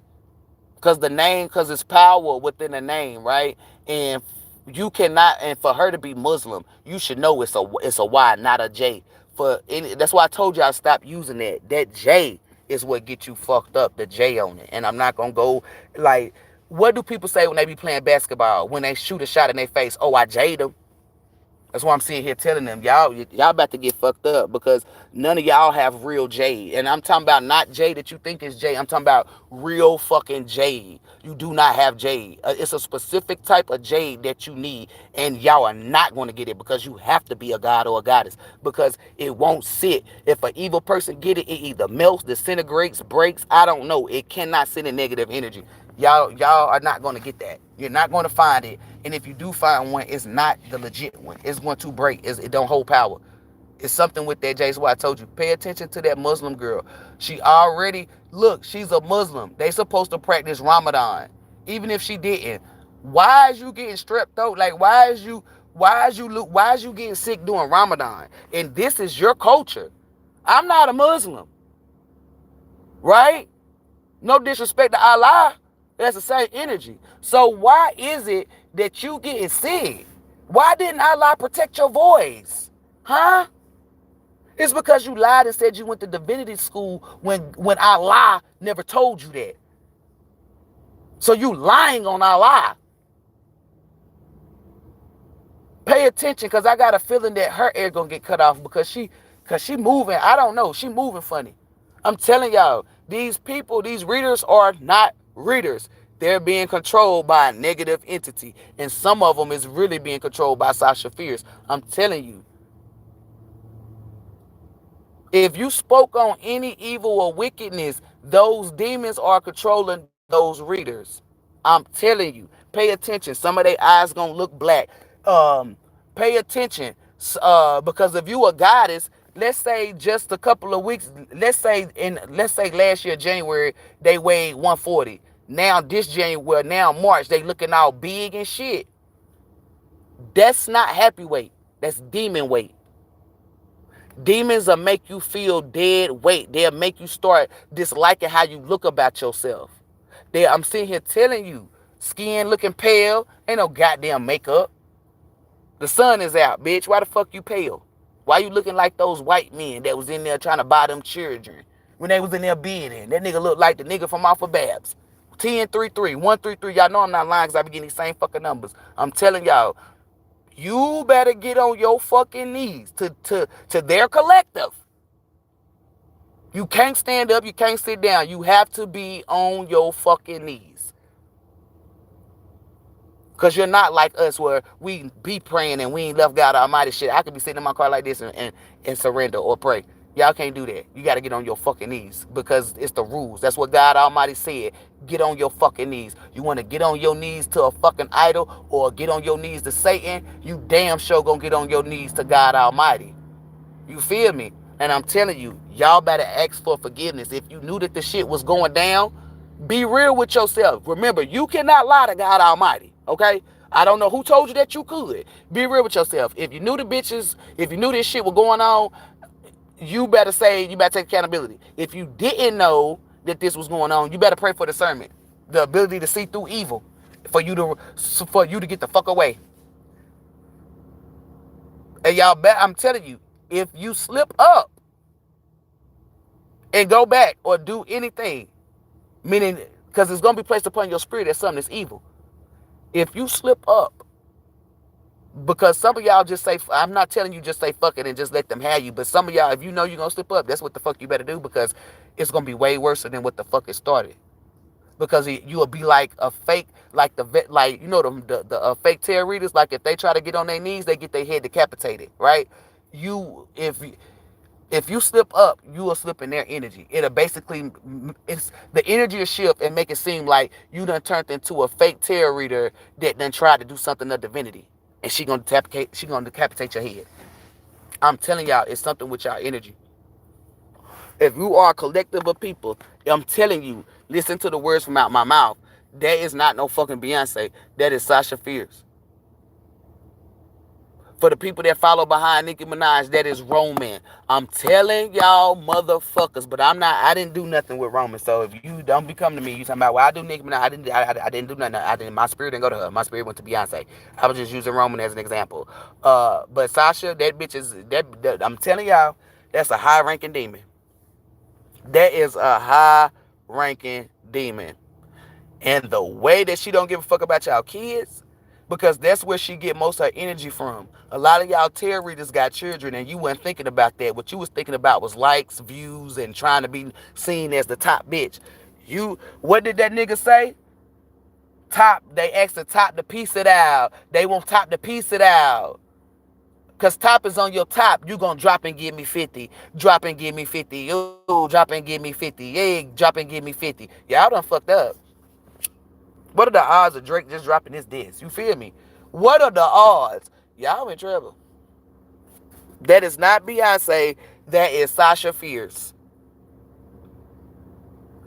Because it's power within the name, right? And you cannot, and for her to be Muslim, you should know it's a Y, not a J. That's why I told you I stop using that. That J is what gets you fucked up, the J on it. And I'm not gonna go like, what do people say when they be playing basketball? When they shoot a shot in their face, oh, I J'd them. That's why I'm sitting here telling them, y'all about to get fucked up because none of y'all have real jade. And I'm talking about not jade that you think is jade. I'm talking about real fucking jade. You do not have jade. It's a specific type of jade that you need, and y'all are not going to get it because you have to be a god or a goddess because it won't sit. If an evil person get it, it either melts, disintegrates, breaks. I don't know. It cannot sit in negative energy. Y'all are not going to get that. You're not going to find it. And if you do find one, it's not the legit one. It's going to break. It don't hold power. It's something with that, Jay. So I told you, pay attention to that Muslim girl. She already, look, she's a Muslim. They supposed to practice Ramadan. Even if she didn't. Why is you getting strep throat? Like, why is you getting sick during Ramadan? And this is your culture. I'm not a Muslim. Right? No disrespect to Allah. That's the same energy. So why is it that you getting sick? Why didn't Allah protect your voice? Huh? It's because you lied and said you went to divinity school when Allah never told you that. So you lying on Allah. Pay attention, because I got a feeling that her air gonna get cut off because she moving. I don't know. She moving funny. I'm telling y'all, these people, these readers are not readers. They're being controlled by a negative entity. And some of them is really being controlled by Sasha Fierce. I'm telling you. If you spoke on any evil or wickedness, those demons are controlling those readers. I'm telling you. Pay attention. Some of their eyes gonna look black. Pay attention. Because if you a goddess, let's say just a couple of weeks, let's say last year January they weighed 140. Now this January, now March, they looking all big and shit. That's not happy weight. That's demon weight. Demons will make you feel dead weight. They'll make you start disliking how you look about yourself. I'm sitting here telling you, skin looking pale, ain't no goddamn makeup. The sun is out, bitch. Why the fuck you pale? Why you looking like those white men that was in there trying to buy them children when they was in there bidding? That nigga looked like the nigga from off of Babs. 1033, 133. Y'all know I'm not lying because I be getting these same fucking numbers. I'm telling y'all, you better get on your fucking knees to their collective. You can't stand up. You can't sit down. You have to be on your fucking knees. Because you're not like us where we be praying and we ain't left God Almighty shit. I could be sitting in my car like this and surrender or pray. Y'all can't do that. You got to get on your fucking knees because it's the rules. That's what God Almighty said. Get on your fucking knees. You want to get on your knees to a fucking idol or get on your knees to Satan, you damn sure gonna get on your knees to God Almighty. You feel me? And I'm telling you, y'all better ask for forgiveness. If you knew that the shit was going down, be real with yourself. Remember, you cannot lie to God Almighty, okay? I don't know who told you that you could. Be real with yourself. If you knew if you knew this shit was going on, you better take accountability. If you didn't know that this was going on, you better pray for discernment. The ability to see through evil for you to get the fuck away. And I'm telling you, if you slip up and go back or do anything, meaning, because it's going to be placed upon your spirit as something that's evil. If you slip up, because some of y'all just say, I'm not telling you just say fuck it and just let them have you, but some of y'all, if you know you're going to slip up, that's what the fuck you better do, because it's going to be way worse than what the fuck it started. Because you will be like a fake, like the fake tarot readers, like if they try to get on their knees, they get their head decapitated, right? If you slip up, you will slip in their energy. It'll basically, it's the energy will shift and make it seem like you done turned into a fake tarot reader that done tried to do something of divinity, and she gonna decapitate your head. I'm telling y'all, it's something with y'all energy. If you are a collective of people, I'm telling you, listen to the words from out my mouth. That is not no fucking Beyonce. That is Sasha Fierce. For the people that follow behind Nicki Minaj, that is Roman. I'm telling y'all motherfuckers, but I didn't do nothing with Roman. So if you don't be coming to me, you talking about, well, I do Nicki Minaj. I didn't do nothing. My spirit didn't go to her. My spirit went to Beyonce. I was just using Roman as an example. But Sasha, that bitch is, I'm telling y'all, that's a high ranking demon. That is a high ranking demon. And the way that she don't give a fuck about y'all kids, because that's where she get most of her energy from. A lot of y'all tarot readers got children, and you weren't thinking about that. What you was thinking about was likes, views, and trying to be seen as the top bitch. What did that nigga say? Top, they asked to top to piece it out. They won't top to piece it out. Because top is on your top. You going to drop and give me 50. Drop and give me 50. Ooh, drop and give me 50. Yeah, drop and give me 50. Y'all done fucked up. What are the odds of Drake just dropping this disc? You feel me? What are the odds? Y'all in trouble. That is not Beyonce. That is Sasha Fierce.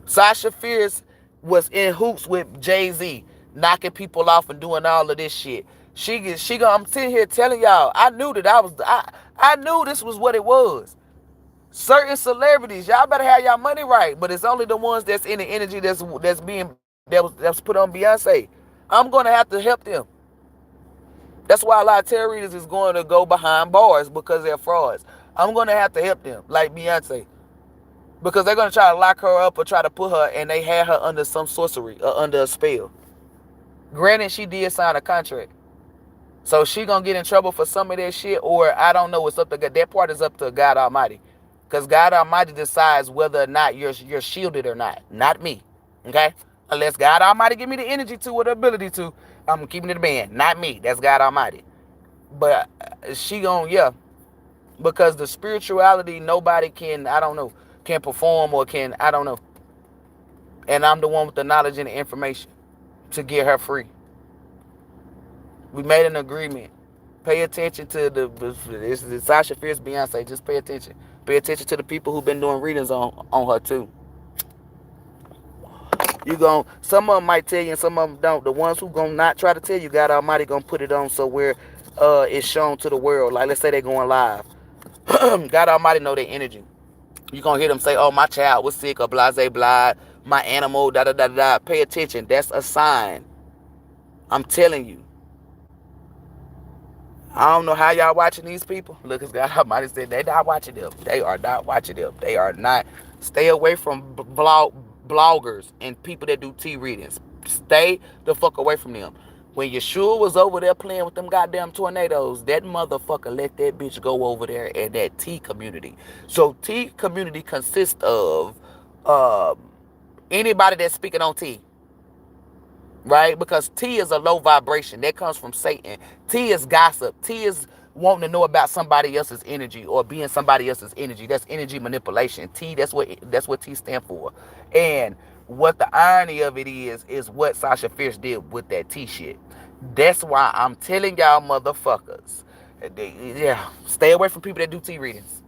Sasha Fierce was in hoops with Jay-Z, knocking people off and doing all of this shit. I'm sitting here telling y'all, I knew this was what it was. Certain celebrities, y'all better have y'all money right, but it's only the ones that's in the energy that was put on Beyonce. I'm gonna have to help them. That's why a lot of tarot readers is going to go behind bars because they're frauds. I'm gonna have to help them, like Beyonce, because they're gonna try to lock her up or try to put her, and they had her under some sorcery or under a spell. Granted, she did sign a contract. So she gonna get in trouble for some of that shit, or I don't know. It's up to God. That part is up to God Almighty, because God Almighty decides whether or not you're shielded or not me. Okay, unless God Almighty give me the energy to or the ability to, I'm keeping it a band. Not me. That's God Almighty. But she gonna because the spirituality nobody can can perform or can and I'm the one with the knowledge and the information to get her free. We made an agreement. Pay attention to the Sasha Fierce Beyonce. Just pay attention. Pay attention to the people who've been doing readings on her too. Some of them might tell you and some of them don't. The ones who gonna not try to tell you, God Almighty gonna put it on so where it's shown to the world. Like let's say they're going live. God Almighty know their energy. You gonna hear them say, "Oh, my child was sick," or blase blah, my animal, da da da da. Pay attention. That's a sign. I'm telling you. I don't know how y'all watching these people. Look, as God Almighty said, they not watching them. They are not watching them. They are not. Stay away from bloggers and people that do tea readings. Stay the fuck away from them. When Yeshua was over there playing with them goddamn tornadoes, that motherfucker let that bitch go over there in that tea community. So tea community consists of anybody that's speaking on tea. Right? Because tea is a low vibration. That comes from Satan. Tea is gossip. Tea is wanting to know about somebody else's energy or being somebody else's energy. That's energy manipulation. Tea, that's what tea stand for. And what the irony of it is what Sasha Fierce did with that tea shit. That's why I'm telling y'all motherfuckers. Stay away from people that do tea readings.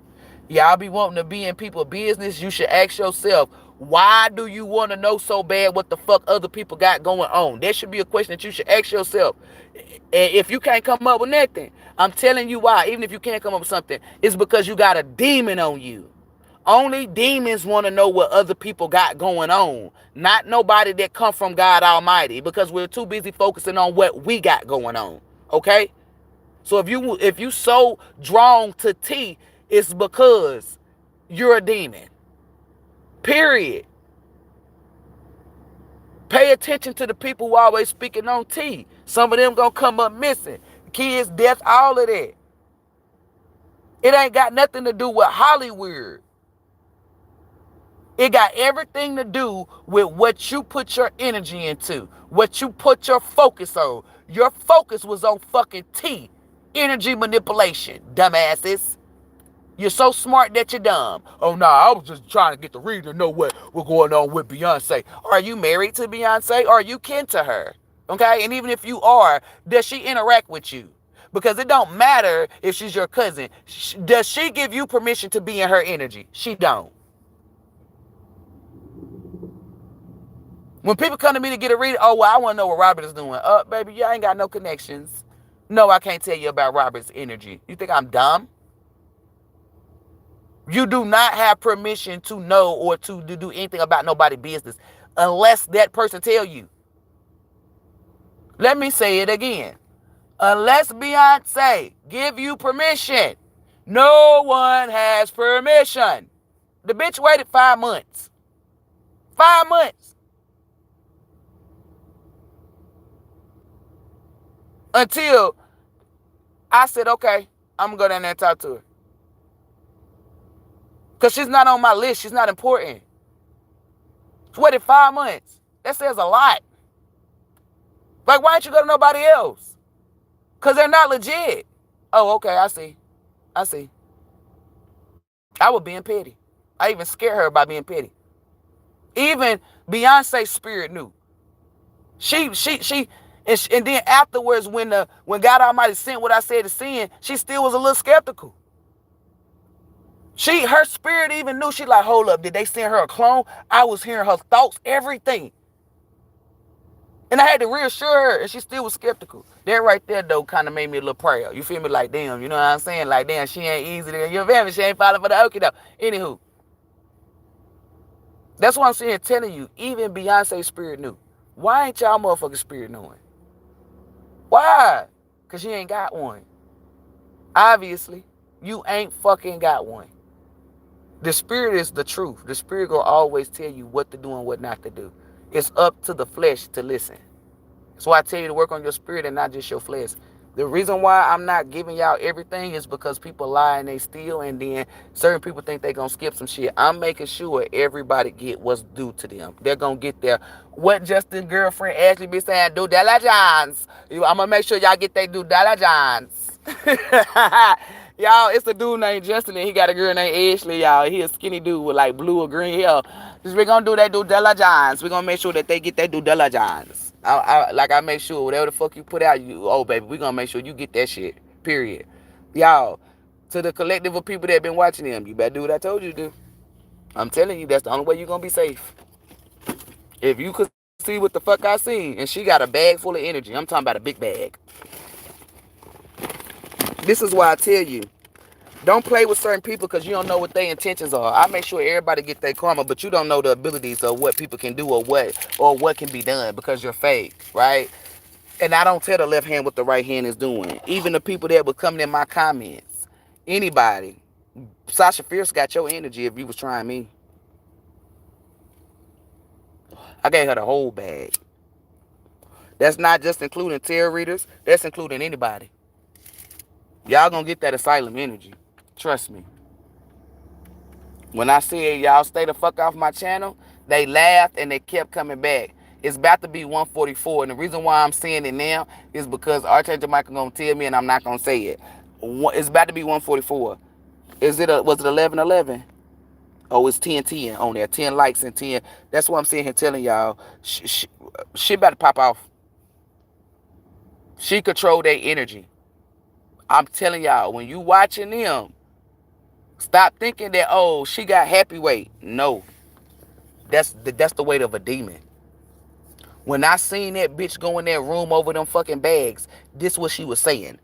Y'all be wanting to be in people's business. You should ask yourself, why do you want to know so bad what the fuck other people got going on? That should be a question that you should ask yourself. And if you can't come up with nothing, I'm telling you why. Even if you can't come up with something, it's because you got a demon on you. Only demons want to know what other people got going on. Not nobody that come from God Almighty, because we're too busy focusing on what we got going on. Okay? So if you so drawn to tea, it's because you're a demon. Period. Pay attention to the people who always speaking on tea. Some of them gonna come up missing. Kids, death, all of that. It ain't got nothing to do with Hollywood. It got everything to do with what you put your energy into, what you put your focus on. Your focus was on fucking tea. Energy manipulation, dumbasses. You're so smart that you're dumb. Oh, nah, I was just trying to get the reader to know what's going on with Beyonce. Are you married to Beyonce? Or are you kin to her? Okay? And even if you are, does she interact with you? Because it don't matter if she's your cousin. Does she give you permission to be in her energy? She don't. When people come to me to get a reading, oh, well, I want to know what Robert is doing. Baby, you ain't got no connections. No, I can't tell you about Robert's energy. You think I'm dumb? You do not have permission to know or to do anything about nobody's business unless that person tell you. Let me say it again. Unless Beyonce give you permission, no one has permission. The bitch waited 5 months. 5 months. Until I said, okay, I'm going to go down there and talk to her. Because she's not on my list. She's not important. She waited 5 months. That says a lot. Like, why don't you go to nobody else? Because they're not legit. Oh, okay, I see. I was being petty. I even scared her by being petty. Even Beyonce's spirit knew. And then afterwards, when God Almighty sent what I said to send, she still was a little skeptical. Her spirit even knew. She like, hold up, did they send her a clone? I was hearing her thoughts, everything. And I had to reassure her, and she still was skeptical. That right there, though, kind of made me a little proud. You feel me? Like, damn, you know what I'm saying? Like, damn, she ain't easy. You feel me? She ain't falling for the okie doke. Anywho, that's what I'm saying, telling you. Even Beyonce's spirit knew. Why ain't y'all motherfucking spirit knowing? Why? Because you ain't got one. Obviously, you ain't fucking got one. The spirit is the truth. The spirit will always tell you what to do and what not to do. It's up to the flesh to listen. That's why I tell you to work on your spirit and not just your flesh. The reason why I'm not giving y'all everything is because people lie and they steal, and then certain people think they're going to skip some shit. I'm making sure everybody get what's due to them. They're going to get their, what Justin girlfriend Ashley be saying, due diligence. I'm going to make sure y'all get their due diligence. Y'all, it's a dude named Justin, and he got a girl named Ashley, y'all. He a skinny dude with like blue or green hair. We're going to do that due diligence. We're going to make sure that they get that due diligence. I make sure whatever the fuck you put out, baby, we gonna make sure you get that shit. Period. Y'all, to the collective of people that been watching them, you better do what I told you to do. I'm telling you, that's the only way you're gonna be safe. If you could see what the fuck I seen, and she got a bag full of energy. I'm talking about a big bag. This is why I tell you, don't play with certain people because you don't know what their intentions are. I make sure everybody get their karma, but you don't know the abilities of what people can do or what can be done because you're fake, right? And I don't tell the left hand what the right hand is doing. Even the people that would come in my comments. Anybody. Sasha Fierce got your energy if you was trying me. I gave her the whole bag. That's not just including tarot readers. That's including anybody. Y'all gonna get that asylum energy. Trust me. When I said y'all stay the fuck off my channel, they laughed and they kept coming back. It's about to be 144, and the reason why I'm saying it now is because Archangel Michael gonna tell me, and I'm not gonna say it. It's about to be 144. Was it 11:11? Oh, it's 10:10 on there. 10 likes and 10. That's what I'm sitting here telling y'all. She about to pop off. She control their energy. I'm telling y'all, when you watching them, stop thinking that, oh, she got happy weight. No, that's the weight of a demon. When I seen that bitch go in that room over them fucking bags, this what she was saying.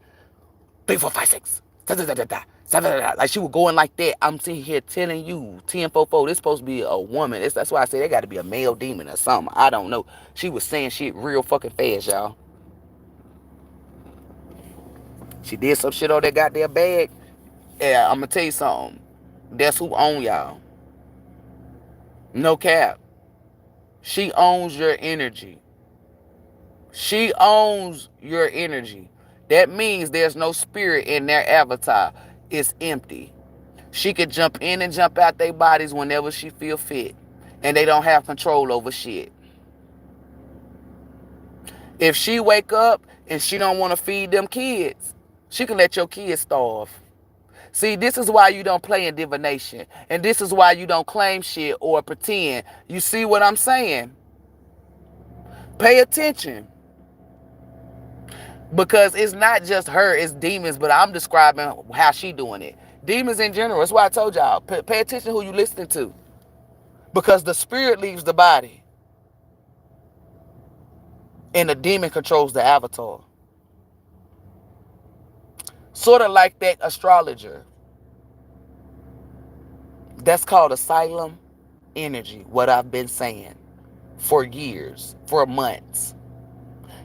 3, 4, 5, 6. Like she was going like that. I'm sitting here telling you, 10, 4, 4, this supposed to be a woman. That's why I say they got to be a male demon or something. I don't know. She was saying shit real fucking fast, y'all. She did some shit on that goddamn bag. Yeah, I'm going to tell you something. That's who own y'all. No cap. She owns your energy. She owns your energy. That means there's no spirit in their avatar. It's empty. She could jump in and jump out their bodies whenever she feel fit. And they don't have control over shit. If she wake up and she don't want to feed them kids, she can let your kids starve. See, this is why you don't play in divination. And this is why you don't claim shit or pretend. You see what I'm saying? Pay attention. Because it's not just her, it's demons, but I'm describing how she doing it. Demons in general. That's why I told y'all, pay attention to who you listening to. Because the spirit leaves the body. And the demon controls the avatar. Sort of like that astrologer. That's called asylum energy, what I've been saying for years, for months.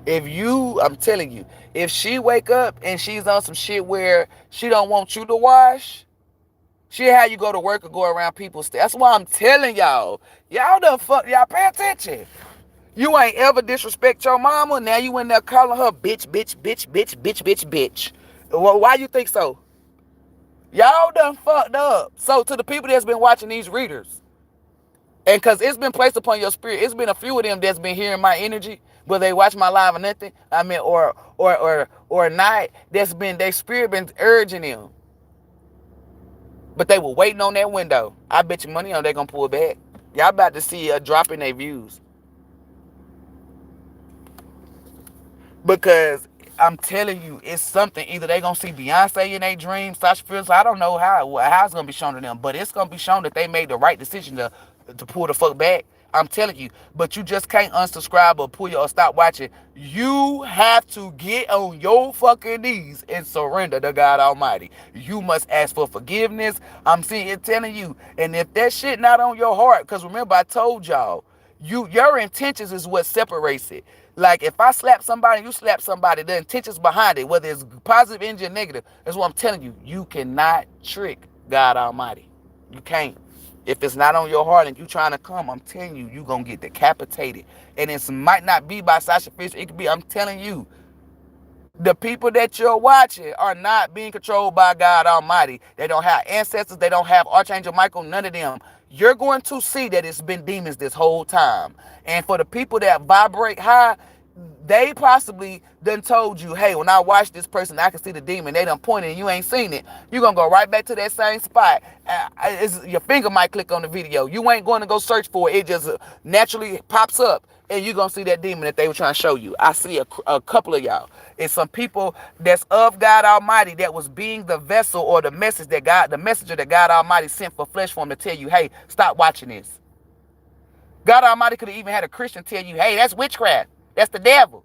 I'm telling you, if she wake up and she's on some shit where she don't want you to wash, she'll have you go to work or go around people's. That's why I'm telling y'all, y'all pay attention. You ain't ever disrespect your mama. Now you in there calling her bitch, bitch, bitch, bitch, bitch, bitch, bitch. Well, why you think so? Y'all done fucked up. So to the people that's been watching these readers, and because it's been placed upon your spirit, it's been a few of them that's been hearing my energy, but they watch my live or nothing. I mean, or not. That's been their spirit been urging them, but they were waiting on that window. I bet you money on they gonna pull back. Y'all about to see a drop in their views. Because I'm telling you, it's something. Either they gonna see Beyonce in their dreams, Sasha Fierce. I don't know how it's gonna be shown to them, but it's gonna be shown that they made the right decision to pull the fuck back. I'm telling you, but you just can't unsubscribe or pull your or stop watching. You have to get on your fucking knees and surrender to God Almighty. You must ask for forgiveness. I'm seeing it telling you, and if that shit not on your heart, because remember I told y'all, your intentions is what separates it. Like if I slap somebody, you slap somebody, the intentions behind it, whether it's positive energy or negative, that's what I'm telling you. You cannot trick God Almighty. You can't. If it's not on your heart and you trying to come, I'm telling you, you going to get decapitated. And it might not be by Sasha Fierce. It could be, I'm telling you, the people that you're watching are not being controlled by God Almighty. They don't have ancestors. They don't have Archangel Michael, none of them. You're going to see that it's been demons this whole time. And for the people that vibrate high, they possibly done told you, hey, when I watch this person, I can see the demon. They done pointed and you ain't seen it. You're going to go right back to that same spot. Your finger might click on the video. You ain't going to go search for it. It just naturally pops up. And you're going to see that demon that they were trying to show you. I see a couple of y'all. It's some people that's of God Almighty that was being the vessel or the messenger that God Almighty sent for flesh form to tell you, hey, stop watching this. God Almighty could have even had a Christian tell you, hey, that's witchcraft. That's the devil.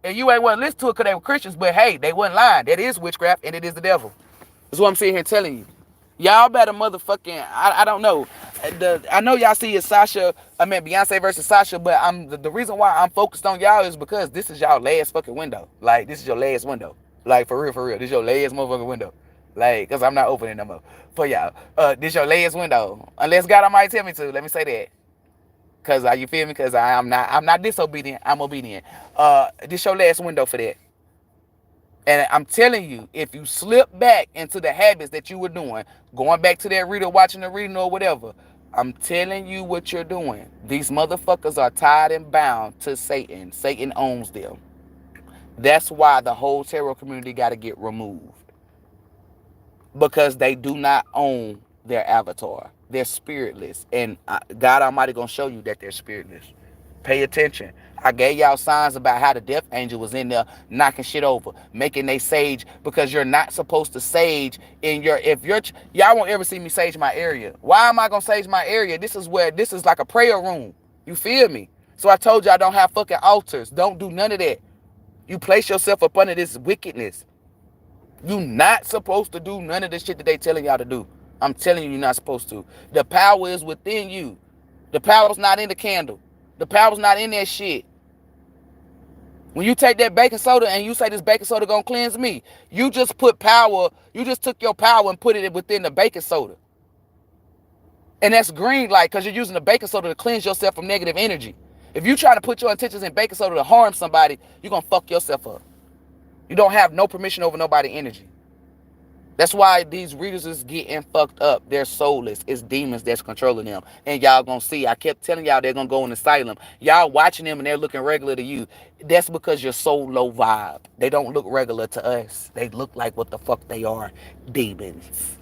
And you ain't want to listen to it because they were Christians, but hey, they wasn't lying. That is witchcraft and it is the devil. That's what I'm sitting here telling you. Y'all better motherfucking, I don't know. I know y'all see it's Beyonce versus Sasha, but the reason why I'm focused on y'all is because this is y'all last fucking window. Like, this is your last window. Like, for real. This is your last motherfucking window. Like, because I'm not opening them up for y'all. This your last window. Unless God Almighty tell me to. Let me say that. Because, you feel me? Because I'm not disobedient. I'm obedient. This your last window for that. And I'm telling you, if you slip back into the habits that you were doing, going back to that reader, watching the reading or whatever, I'm telling you what you're doing. These motherfuckers are tied and bound to Satan. Satan owns them. That's why the whole tarot community got to get removed. Because they do not own their avatar. They're spiritless. And God Almighty going to show you that they're spiritless. Pay attention. I gave y'all signs about how the death angel was in there knocking shit over, making they sage, because you're not supposed to sage in your, y'all won't ever see me sage my area. Why am I going to sage my area? This is like a prayer room. You feel me? So I told y'all don't have fucking altars. Don't do none of that. You place yourself up under this wickedness. You not supposed to do none of this shit that they telling y'all to do. I'm telling you, you're not supposed to. The power is within you. The power's not in the candle. The power's not in that shit. When you take that baking soda and you say this baking soda gonna cleanse me, you just took your power and put it within the baking soda. And that's green light because you're using the baking soda to cleanse yourself from negative energy. If you try to put your intentions in baking soda to harm somebody, you're gonna fuck yourself up. You don't have no permission over nobody's energy. That's why these readers is getting fucked up. They're soulless. It's demons that's controlling them. And y'all gonna see. I kept telling y'all they're gonna go in the asylum. Y'all watching them and they're looking regular to you. That's because you're so low vibe. They don't look regular to us. They look like what the fuck they are. Demons.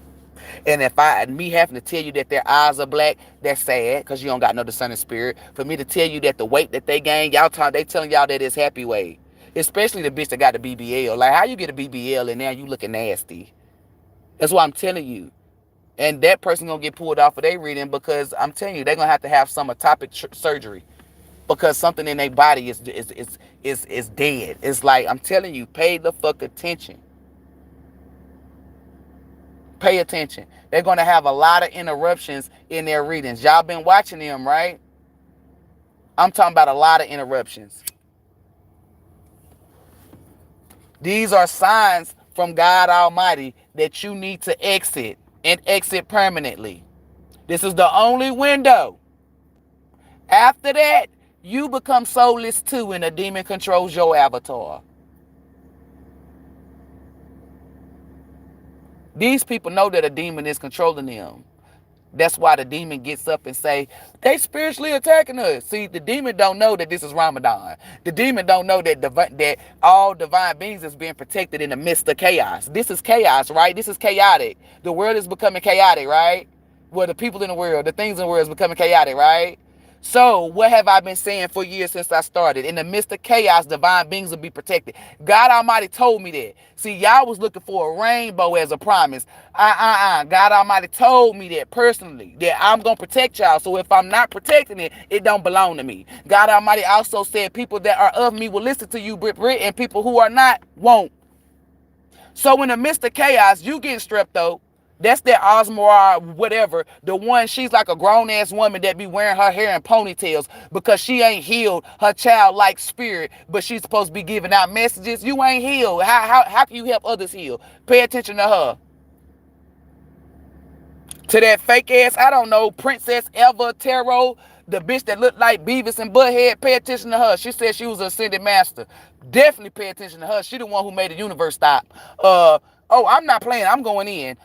And if me having to tell you that their eyes are black, that's sad because you don't got no discerning spirit. For me to tell you that the weight that they gain, they telling y'all that it's happy weight. Especially the bitch that got the BBL. Like, how you get a BBL and now you looking nasty? That's what I'm telling you. And that person gonna get pulled off of their reading because I'm telling you, they're gonna have to have some atopic surgery because something in their body is dead. It's like, I'm telling you, pay the fuck attention. Pay attention. They're gonna have a lot of interruptions in their readings. Y'all been watching them, right? I'm talking about a lot of interruptions. These are signs from God Almighty that you need to exit and exit permanently. This is the only window. After that, you become soulless too and a demon controls your avatar. These people know that a demon is controlling them. That's why the demon gets up and say, they spiritually attacking us. See, the demon don't know that this is Ramadan. The demon don't know that all divine beings is being protected in the midst of chaos. This is chaos, right? This is chaotic. The world is becoming chaotic, right? Well, the people in the world, the things in the world is becoming chaotic, right? So what have I been saying for years since I started? In the midst of chaos, divine beings will be protected. God Almighty told me that. See, y'all was looking for a rainbow as a promise. God Almighty told me that personally, that I'm going to protect y'all. So if I'm not protecting it, it don't belong to me. God Almighty also said people that are of me will listen to you, Brit, and people who are not won't. So in the midst of chaos, you getting stripped though. That's that Osmora, whatever. The one, she's like a grown-ass woman that be wearing her hair in ponytails because she ain't healed her childlike spirit, but she's supposed to be giving out messages. You ain't healed. How can you help others heal? Pay attention to her. To that fake-ass, I don't know, Princess Eva Tarot, the bitch that looked like Beavis and Butthead, pay attention to her. She said she was an ascended master. Definitely pay attention to her. She the one who made the universe stop. Oh, I'm not playing. I'm going in.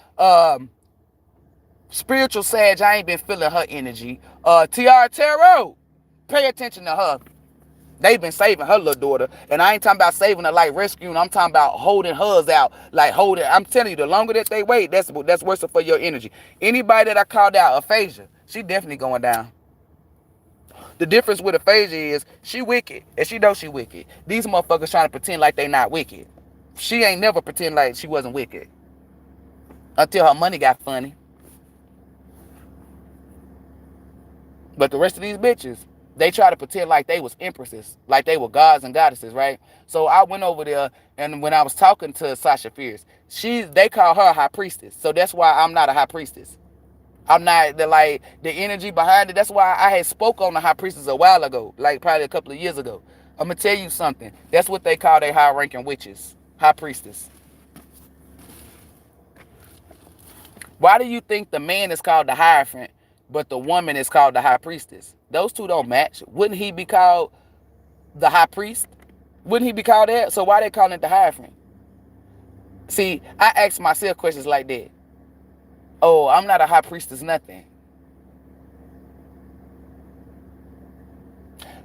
Spiritual Sage, I ain't been feeling her energy. Tiara Tarot, pay attention to her. They've been saving her little daughter. And I ain't talking about saving her like rescuing. I'm talking about holding hers out. Like holding. I'm telling you, the longer that they wait, that's worse for your energy. Anybody that I called out, aphasia, she definitely going down. The difference with aphasia is she wicked. And she knows she wicked. These motherfuckers trying to pretend like they not wicked. She ain't never pretend like she wasn't wicked. Until her money got funny. But the rest of these bitches, they try to pretend like they was empresses, like they were gods and goddesses, right? So I went over there, and when I was talking to Sasha Fierce, they call her a high priestess. So that's why I'm not a high priestess. I'm not the energy behind it. That's why I had spoke on the high priestess a while ago, like probably a couple of years ago. I'm gonna tell you something. That's what they call their high-ranking witches, high priestess. Why do you think the man is called the Hierophant, but the woman is called the high priestess? Those two don't match. Wouldn't he be called the high priest? Wouldn't he be called that? So why they calling it the Hierophant? See, I ask myself questions like that. Oh, I'm not a high priestess, nothing.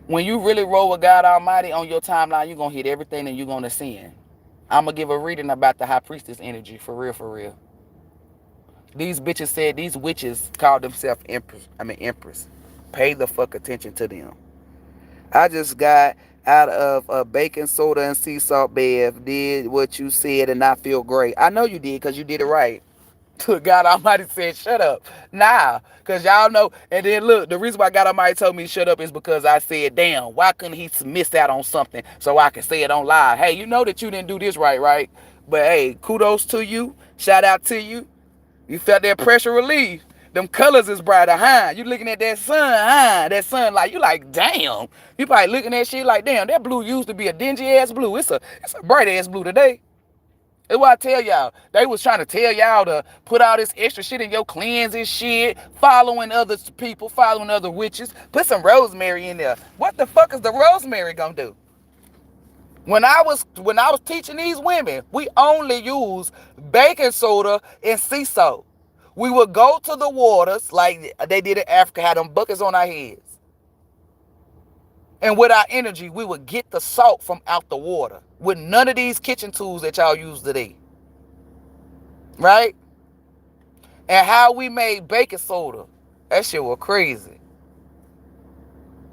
When you really roll with God Almighty on your timeline, you're going to hit everything and you're going to sin. I'm going to give a reading about the high priestess energy, for real, for real. These bitches said, these witches called themselves empress. Pay the fuck attention to them. I just got out of a baking soda and sea salt bath, did what you said, and I feel great. I know you did because you did it right. God Almighty said, shut up. Nah, because y'all know. And then look, the reason why God Almighty told me to shut up is because I said, damn, why couldn't he miss out on something so I can say it on live? Hey, you know that you didn't do this right? But hey, kudos to you. Shout out to you. You felt that pressure relief. Them colors is brighter, huh? You looking at that sun, huh? That sun, like, you like, damn. You probably looking at shit like, damn, that blue used to be a dingy-ass blue. It's a bright-ass blue today. That's why I tell y'all. They was trying to tell y'all to put all this extra shit in your cleansing shit, following other people, following other witches. Put some rosemary in there. What the fuck is the rosemary gonna do? When I was teaching these women, we only use baking soda and sea salt. We would go to the waters like they did in Africa, had them buckets on our heads. And with our energy, we would get the salt from out the water with none of these kitchen tools that y'all use today. Right? And how we made baking soda, that shit was crazy.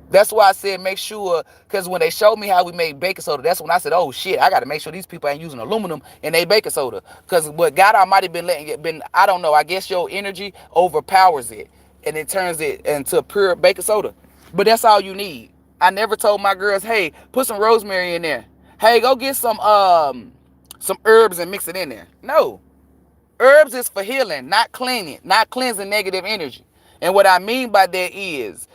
That's why I said make sure, because when they showed me how we made baking soda, that's when I said, oh shit, I got to make sure these people ain't using aluminum in their baking soda. Because what God Almighty I don't know, I guess your energy overpowers it and it turns it into pure baking soda. But that's all you need. I never told my girls, hey, put some rosemary in there. Hey, go get some herbs and mix it in there. No. Herbs is for healing, not cleansing negative energy. And what I mean by that is,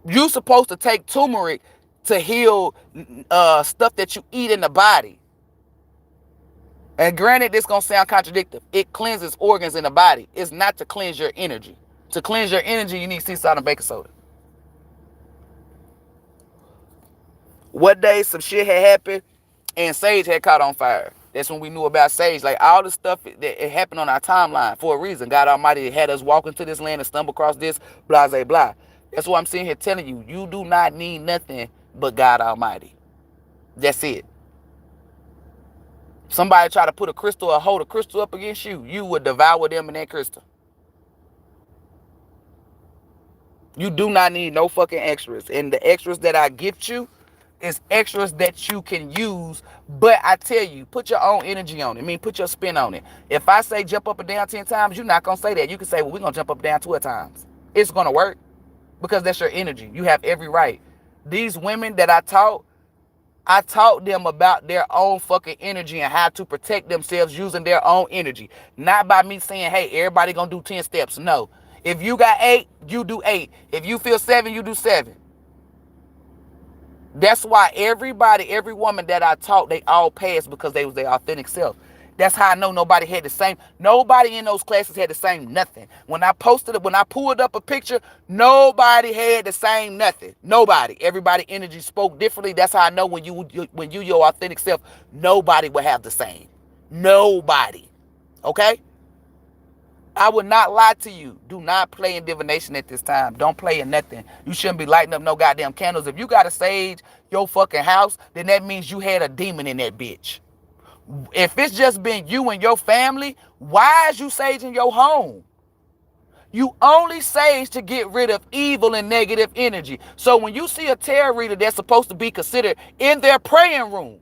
you're supposed to take turmeric to heal stuff that you eat in the body. And granted, this gonna sound contradictory. It cleanses organs in the body. It's not to cleanse your energy. To cleanse your energy, you need sea salt and baking soda. One day, some shit had happened, and sage had caught on fire. That's when we knew about sage. Like, all the stuff that it happened on our timeline for a reason. God Almighty had us walk into this land and stumble across this, blah, blah, blah. That's why I'm sitting here telling you, you do not need nothing but God Almighty. That's it. Somebody try to put a crystal or hold a crystal up against you, you would devour them in that crystal. You do not need no fucking extras. And the extras that I get you is extras that you can use. But I tell you, put your own energy on it. I mean, put your spin on it. If I say jump up and down 10 times, you're not going to say that. You can say, well, we're going to jump up and down 12 times. It's going to work because that's your energy. You have every right. These women that I taught them about their own fucking energy and how to protect themselves using their own energy. Not by me saying, hey, everybody gonna do 10 steps. No. If you got 8, you do 8. If you feel 7, you do 7. That's why every woman that I taught, they all passed because they was their authentic self. That's how I know nobody in those classes had the same nothing. When I pulled up a picture, nobody had the same nothing. Nobody. Everybody energy spoke differently. That's how I know when you your authentic self, nobody will have the same. Nobody. Okay? I would not lie to you. Do not play in divination at this time. Don't play in nothing. You shouldn't be lighting up no goddamn candles. If you got to sage your fucking house, then that means you had a demon in that bitch. If it's just been you and your family, why is you saging your home? You only sage to get rid of evil and negative energy. So when you see a tarot reader that's supposed to be considered in their praying room,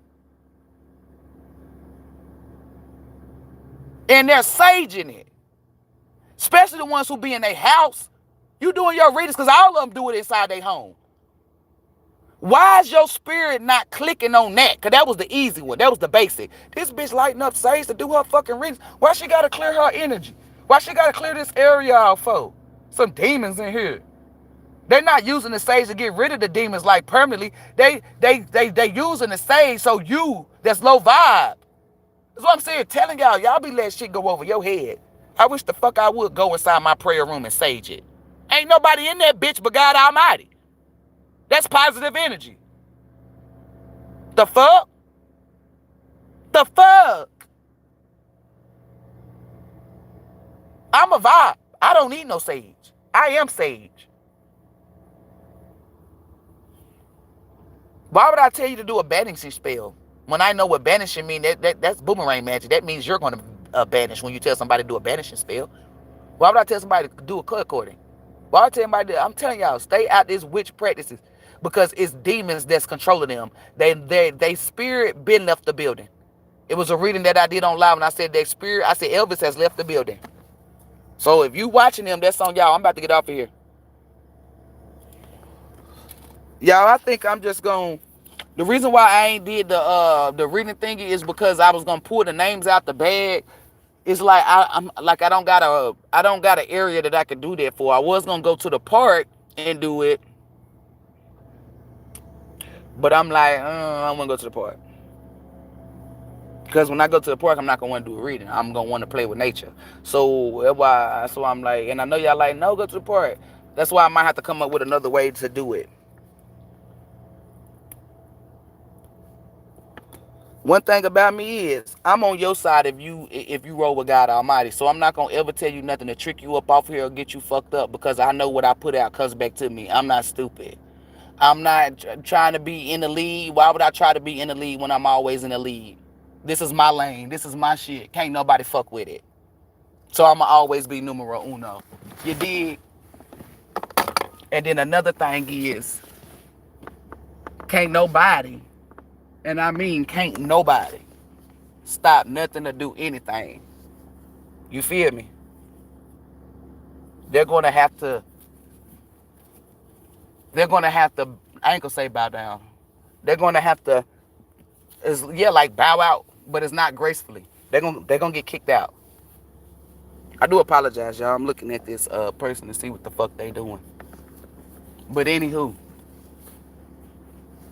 and they're saging it, especially the ones who be in their house, you doing your readings because all of them do it inside their home. Why is your spirit not clicking on that? Because that was the easy one. That was the basic. This bitch lighting up sage to do her fucking readings. Why she got to clear her energy? Why she got to clear this area out for? Some demons in here. They're not using the sage to get rid of the demons like permanently. They using the sage so you, that's low vibe. That's what I'm saying. Telling y'all be letting shit go over your head. I wish the fuck I would go inside my prayer room and sage it. Ain't nobody in that bitch but God Almighty. That's positive energy. The fuck? The fuck? I'm a vibe. I don't need no sage. I am sage. Why would I tell you to do a banishing spell when I know what banishing means? That's boomerang magic. That means you're going to banish when you tell somebody to do a banishing spell. Why would I tell somebody to do a cut cording? Why would I tell somebody I'm telling y'all, stay out this witch practices because it's demons that's controlling them. They spirit been left the building. It was a reading that I did on live and I said their spirit, I said Elvis has left the building. So if you watching them, that's on y'all. I'm about to get off of here. Y'all, I think I'm just going. The reason why I ain't did the reading thingy is because I was gonna pull the names out the bag. It's like I don't got an area that I could do that for. I was gonna go to the park and do it, but I'm like, I don't want to go to the park because when I go to the park, I'm not gonna want to do a reading. I'm gonna want to play with nature. So that's why I'm like, and I know y'all like, no, go to the park. That's why I might have to come up with another way to do it. One thing about me is I'm on your side if you roll with God Almighty. So I'm not gonna ever tell you nothing to trick you up off here or get you fucked up because I know what I put out comes back to me. I'm not stupid. I'm not trying to be in the lead. Why would I try to be in the lead when I'm always in the lead? This is my lane. This is my shit. Can't nobody fuck with it. So I'ma always be numero uno. You dig? And then another thing is, can't nobody, and I mean can't nobody, stop nothing to do anything. You feel me? They're gonna have to, I ain't gonna say bow down. They're gonna have to, like bow out, but it's not gracefully. They're gonna get kicked out. I do apologize, y'all. I'm looking at this person to see what the fuck they doing. But anywho,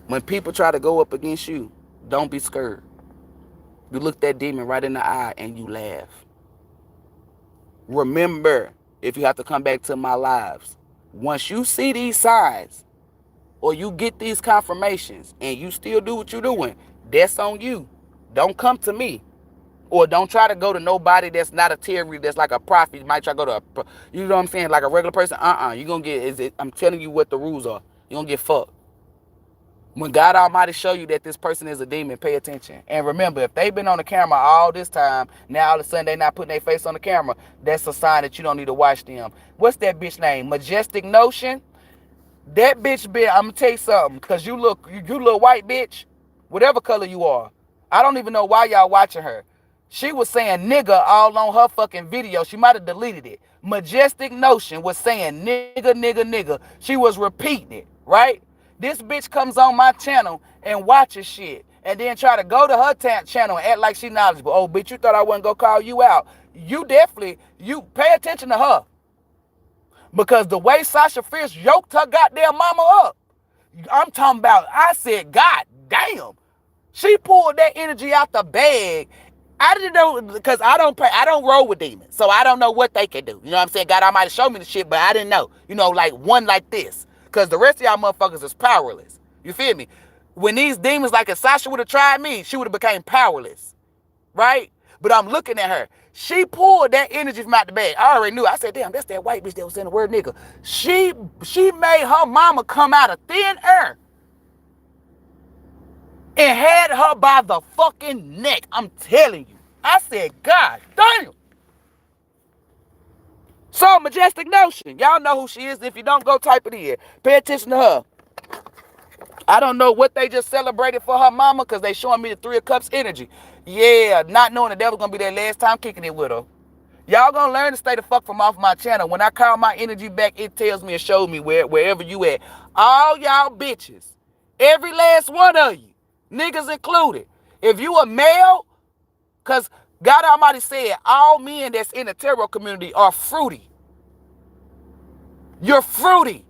when people try to go up against you, don't be scared. You look that demon right in the eye and you laugh. Remember, if you have to come back to my lives, once you see these signs or you get these confirmations and you still do what you're doing, that's on you. Don't come to me. Or don't try to go to nobody that's not a terrorist, that's like a prophet. You might try to go to, you know what I'm saying, like a regular person. You're going to get, I'm telling you what the rules are. You're going to get fucked. When God Almighty show you that this person is a demon, pay attention. And remember, if they've been on the camera all this time, now all of a sudden they not putting their face on the camera, that's a sign that you don't need to watch them. What's that bitch name? Majestic Notion? That bitch, I'm going to tell you something, because you little white bitch, whatever color you are. I don't even know why y'all watching her. She was saying nigga all on her fucking video. She might have deleted it. Majestic Notion was saying nigga, nigga, nigga. She was repeating it, right? This bitch comes on my channel and watches shit and then try to go to her channel and act like she knowledgeable. Oh, bitch, you thought I wasn't going to call you out. You pay attention to her. Because the way Sasha Fierce yoked her goddamn mama up, I'm talking about, I said, God damn. She pulled that energy out the bag. I didn't know, because I don't roll with demons. So I don't know what they can do. You know what I'm saying? God, I might have showed me the shit, but I didn't know. You know, like one like this. Because the rest of y'all motherfuckers is powerless. You feel me? When these demons, like if Sasha would have tried me, she would have became powerless. Right? But I'm looking at her. She pulled that energy from out the bag. I already knew. I said, damn, that's that white bitch that was saying the word nigga. She made her mama come out of thin air and had her by the fucking neck. I'm telling you. I said, God damn. So, Majestic Notion. Y'all know who she is. If you don't, go type it in. Pay attention to her. I don't know what they just celebrated for her mama because they showing me the Three of Cups energy. Yeah, not knowing that that was going to be their last time kicking it with her. Y'all going to learn to stay the fuck from off my channel. When I call my energy back, it tells me and shows me wherever you at. All y'all bitches. Every last one of you. Niggas included. If you a male, because God Almighty said all men that's in the tarot community are fruity. You're fruity.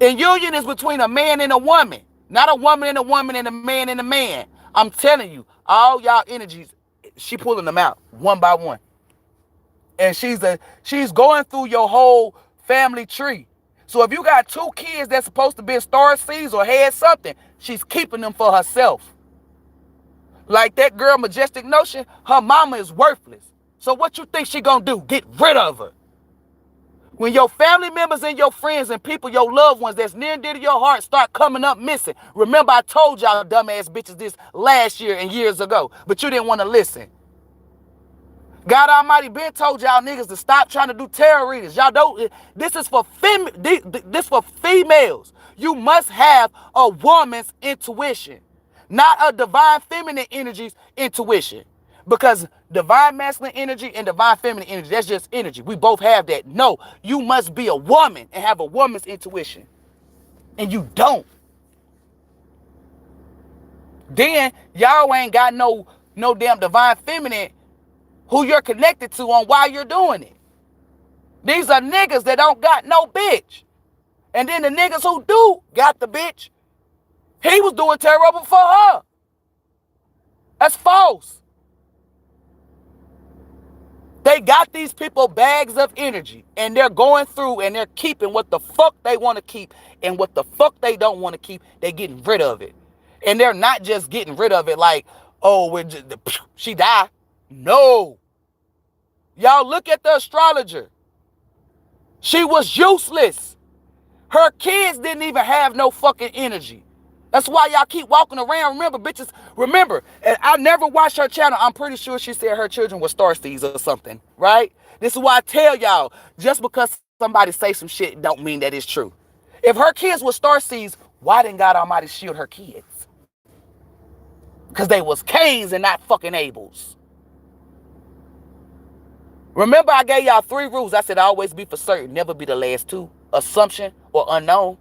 And union is between a man and a woman. Not a woman and a woman and a man and a man. I'm telling you, all y'all energies, she pulling them out one by one. And she's going through your whole family tree. So if you got 2 kids that's supposed to be star seeds or had something, she's keeping them for herself. Like that girl Majestic Notion, her mama is worthless. So what you think she gonna do? Get rid of her. When your family members and your friends and people, your loved ones that's near and dear to your heart start coming up missing. Remember I told y'all dumbass bitches this last year and years ago, but you didn't want to listen. God Almighty been told y'all niggas to stop trying to do tarot readings. Y'all don't. This is for females. You must have a woman's intuition, not a divine feminine energy's intuition. Because divine masculine energy and divine feminine energy, that's just energy. We both have that. No, you must be a woman and have a woman's intuition. And you don't. Then y'all ain't got no damn divine feminine who you're connected to on why you're doing it. These are niggas that don't got no bitch. And then the niggas who do got the bitch, he was doing tarot before her. That's false. They got these people bags of energy, and they're going through and they're keeping what the fuck they want to keep, and what the fuck they don't want to keep, they're getting rid of it. And they're not just getting rid of it like, oh, she died. No. Y'all look at the astrologer. She was useless. Her kids didn't even have no fucking energy. That's why y'all keep walking around. Remember, bitches, remember, and I never watched her channel. I'm pretty sure she said her children were starseeds or something, right? This is why I tell y'all, just because somebody say some shit don't mean that it's true. If her kids were starseeds, why didn't God Almighty shield her kids? Because they was Cains and not fucking Abels. Remember, I gave y'all 3 rules. I said always be for certain, never be the last 2. Assumption or unknown.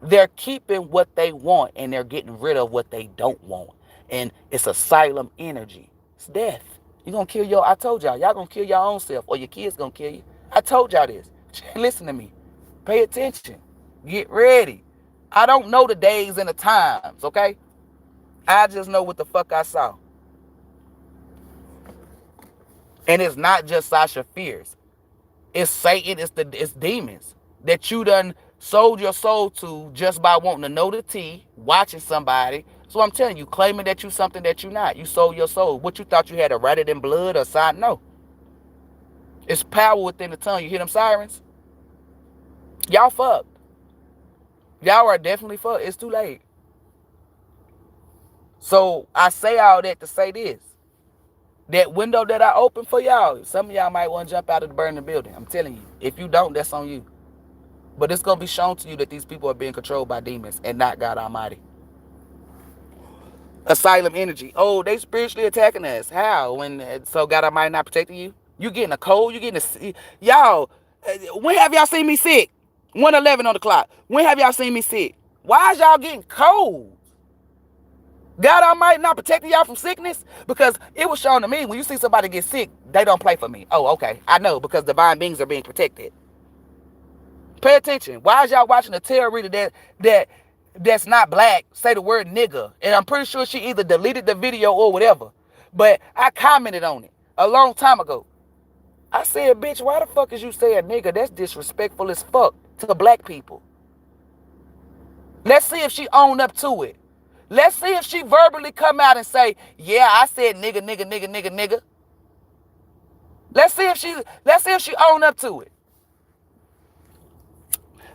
They're keeping what they want and they're getting rid of what they don't want. And it's asylum energy. It's death. You're going to kill your, I told y'all going to kill your own self, or your kids going to kill you. I told y'all this. Listen to me. Pay attention. Get ready. I don't know the days and the times, okay? I just know what the fuck I saw. And it's not just Sasha Fierce. It's Satan, it's demons that you done sold your soul to just by wanting to know the tea, watching somebody. So I'm telling you, claiming that you something that you're not. You sold your soul. What you thought you had to write it in blood or sign? No. It's power within the tongue. You hear them sirens? Y'all fucked. Y'all are definitely fucked. It's too late. So I say all that to say this. That window that I opened for y'all, some of y'all might want to jump out of the burning building. I'm telling you. If you don't, that's on you. But it's going to be shown to you that these people are being controlled by demons and not God Almighty. Asylum energy. Oh, they spiritually attacking us. How? So God Almighty not protecting you? You getting a cold? You getting a... Y'all, when have y'all seen me sick? 1:11 on the clock. When have y'all seen me sick? Why is y'all getting cold? God Almighty not protecting y'all from sickness? Because it was shown to me, when you see somebody get sick, they don't play for me. Oh, okay. I know, because divine beings are being protected. Pay attention. Why is y'all watching a tarot reader that's not black say the word nigga? And I'm pretty sure she either deleted the video or whatever. But I commented on it a long time ago. I said, bitch, why the fuck is you saying nigga? That's disrespectful as fuck to black people. Let's see if she own up to it. Let's see if she verbally come out and say, yeah, I said nigga, nigga, nigga, nigga, nigga. Let's see if she own up to it.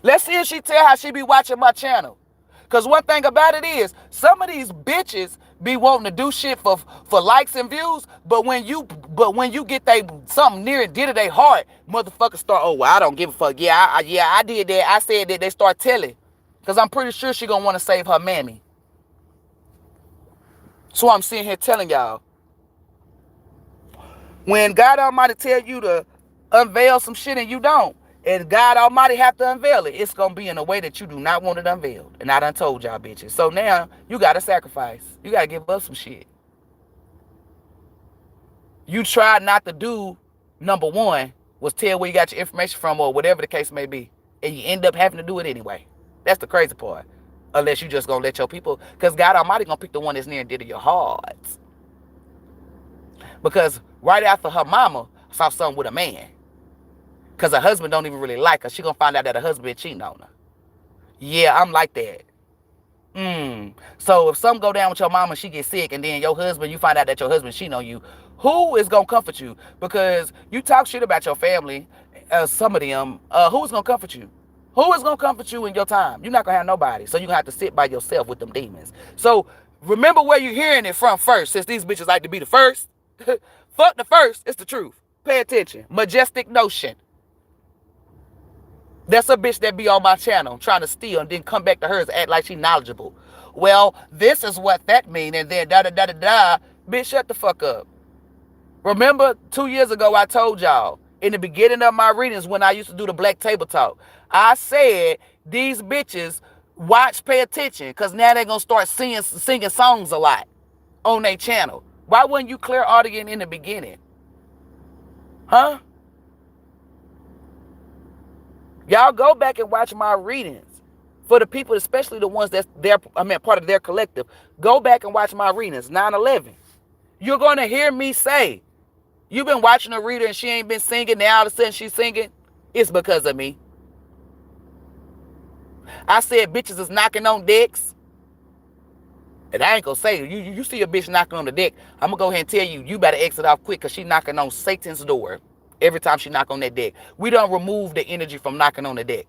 Let's see if she tell how she be watching my channel. Because one thing about it is, some of these bitches be wanting to do shit for likes and views, but when you get something near and dear to their heart, motherfuckers start, oh, well, I don't give a fuck. Yeah, I did that. I said that. They start telling. Because I'm pretty sure she gonna want to save her mammy. So I'm sitting here telling y'all, when God Almighty tell you to unveil some shit and you don't, and God Almighty have to unveil it, it's going to be in a way that you do not want it unveiled. And I done told y'all bitches. So now you got to sacrifice. You got to give up some shit. You tried not to do, number one, was tell where you got your information from or whatever the case may be. And you end up having to do it anyway. That's the crazy part. Unless you just going to let your people, because God Almighty going to pick the one that's near and dear to your heart. Because right after her mama saw something with a man. Because her husband don't even really like her. She going to find out that her husband been cheating on her. Yeah, I'm like that. So if something go down with your mama, she gets sick, and then your husband, you find out that your husband cheating on you, who is going to comfort you? Because you talk shit about your family, some of them, who's going to comfort you? Who is going to comfort you in your time? You're not going to have nobody. So you're going to have to sit by yourself with them demons. So remember where you're hearing it from first, since these bitches like to be the first. Fuck the first. It's the truth. Pay attention. Majestic Notion. That's a bitch that be on my channel trying to steal and then come back to hers and act like she knowledgeable. Well, this is what that mean, and then da-da-da-da-da. Bitch, shut the fuck up. Remember 2 years ago I told y'all, in the beginning of my readings when I used to do the Black Table Talk, I said these bitches watch, pay attention, because now they're going to start singing songs a lot on their channel. Why wasn't you clairaudient in the beginning? Huh? Y'all go back and watch my readings. For the people, especially the ones that's part of their collective, go back and watch my readings. 9/11. You're going to hear me say, You been watching a reader and she ain't been singing, now all of a sudden she's singing? It's because of me. I said bitches is knocking on decks. And I ain't gonna say, you see a bitch knocking on the deck, I'm gonna go ahead and tell you, you better exit off quick, because she knocking on Satan's door every time she knock on that deck. We don't remove the energy from knocking on the deck.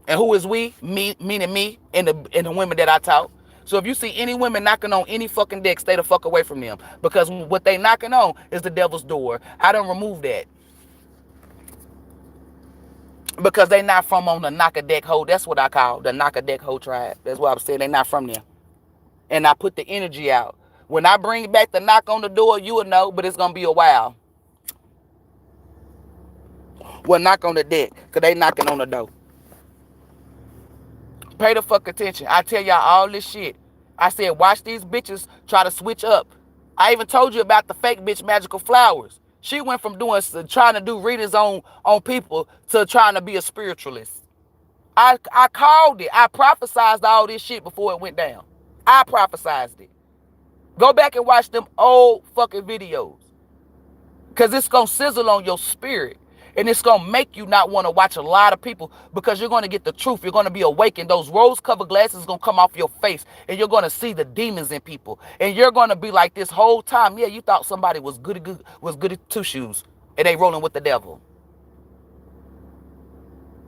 And who is we? Me, meaning me and the women that I taught. So if you see any women knocking on any fucking deck, stay the fuck away from them. Because what they knocking on is the devil's door. I don't remove that. Because they not from on the knock a deck hole. That's what I call the knock a deck hole tribe. That's what I'm saying. They not from there. And I put the energy out. When I bring back the knock on the door, you will know, but it's going to be a while. Well, knock on the deck, because they knocking on the door. Pay the fuck attention. I tell y'all all this shit. I said, watch these bitches try to switch up. I even told you about the fake bitch Magical Flowers. She went from trying to do readings on people to trying to be a spiritualist. I called it. I prophesized all this shit before it went down. I prophesized it. Go back and watch them old fucking videos. Because it's going to sizzle on your spirit. And it's going to make you not want to watch a lot of people, because you're going to get the truth. You're going to be awakened. Those rose-colored glasses are going to come off your face, and you're going to see the demons in people. And you're going to be like this whole time, yeah, you thought somebody was good at two shoes, and they rolling with the devil.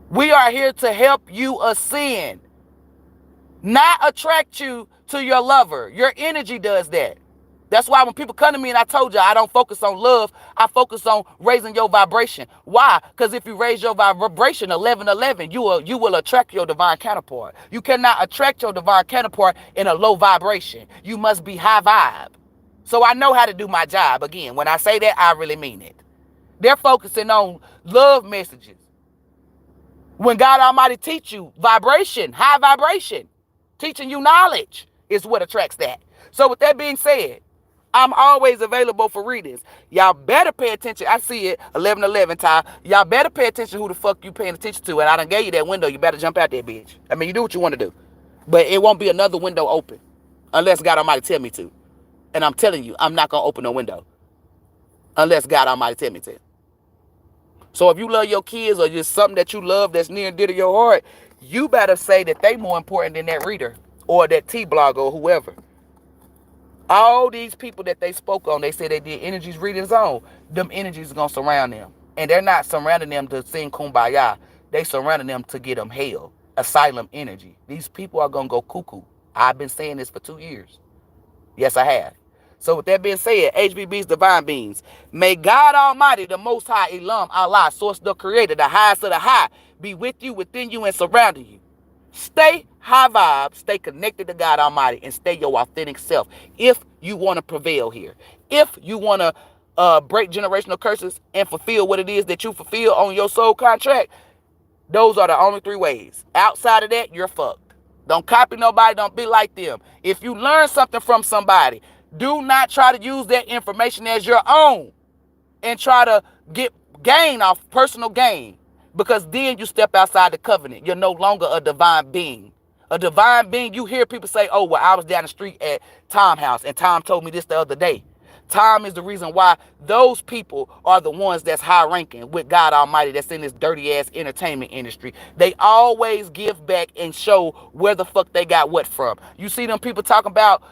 We are here to help you ascend, not attract you to your lover. Your energy does that. That's why when people come to me, and I told you I don't focus on love, I focus on raising your vibration. Why? Because if you raise your vibration 1111, you will attract your divine counterpart. You cannot attract your divine counterpart in a low vibration. You must be high vibe. So I know how to do my job. Again, when I say that, I really mean it. They're focusing on love messages. When God Almighty teach you vibration, high vibration, teaching you knowledge is what attracts that. So with that being said, I'm always available for readings. Y'all better pay attention. I see it, 11:11 time. Y'all better pay attention who the fuck you paying attention to. And I done gave you that window. You better jump out that bitch. I mean, you do what you want to do. But it won't be another window open unless God Almighty tell me to. And I'm telling you, I'm not going to open no window unless God Almighty tell me to. So if you love your kids, or just something that you love that's near and dear to your heart, you better say that they more important than that reader or that T-blogger or whoever. All these people that they spoke on, they said they did energies readings on, them energies are going to surround them. And they're not surrounding them to sing Kumbaya. They surrounding them to get them hell. Asylum energy. These people are going to go cuckoo. I've been saying this for 2 years. Yes, I have. So with that being said, HBB's divine beings, may God Almighty, the Most High, ELOHYM, Allah, Source, the Creator, the highest of the high, be with you, within you, and surrounding you. Stay high vibe, stay connected to God Almighty, and stay your authentic self if you want to prevail here. If you want to break generational curses and fulfill what it is that you fulfill on your soul contract, those are the only 3 ways. Outside of that, you're fucked. Don't copy nobody. Don't be like them. If you learn something from somebody, do not try to use that information as your own and try to get gain off personal gain. Because then you step outside the covenant. You're no longer a divine being. A divine being, you hear people say, oh, well, I was down the street at Tom's house and Tom told me this the other day. Tom is the reason why those people are the ones that's high ranking with God Almighty, that's in this dirty ass entertainment industry. They always give back and show where the fuck they got what from. You see them people talking about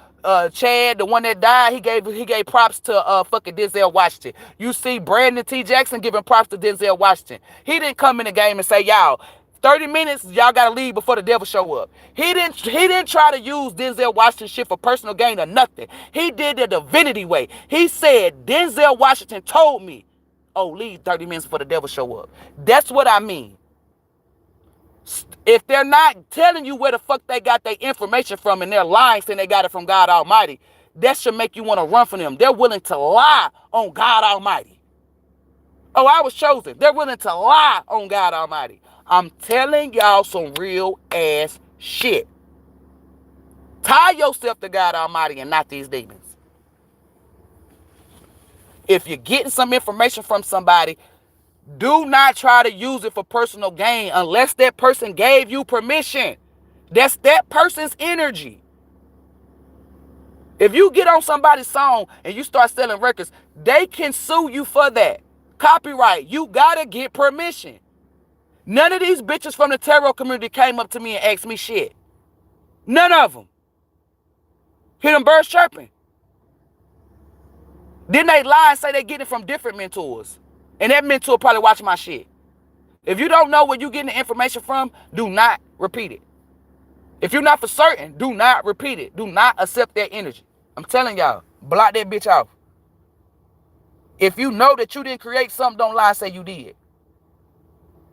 Chad, the one that died, he gave props to fucking Denzel Washington. You see Brandon T. Jackson giving props to Denzel Washington. He didn't come in the game and say, y'all, 30 minutes, y'all gotta leave before the devil show up. He didn't try to use Denzel Washington shit for personal gain or nothing. He did the divinity way. He said, Denzel Washington told me, oh, leave 30 minutes before the devil show up. That's what I mean. If they're not telling you where the fuck they got their information from and they're lying saying they got it from God Almighty, that should make you want to run from them. They're willing to lie on God Almighty. Oh, I was chosen. They're willing to lie on God Almighty. I'm telling y'all some real ass shit. Tie yourself to God Almighty and not these demons. If you're getting some information from somebody, do not try to use it for personal gain unless that person gave you permission. That's that person's energy. If you get on somebody's song and you start selling records, They can sue you for that. Copyright. You gotta get permission. None of these bitches from the tarot community came up to me and asked me shit. None of them. Hear them birds chirping. Then they lie and say they get it from different mentors. And that mentor probably watch my shit. If you don't know where you getting the information from, do not repeat it. If you're not for certain, do not repeat it. Do not accept that energy. I'm telling y'all, block that bitch off. If you know that you didn't create something, don't lie and say you did.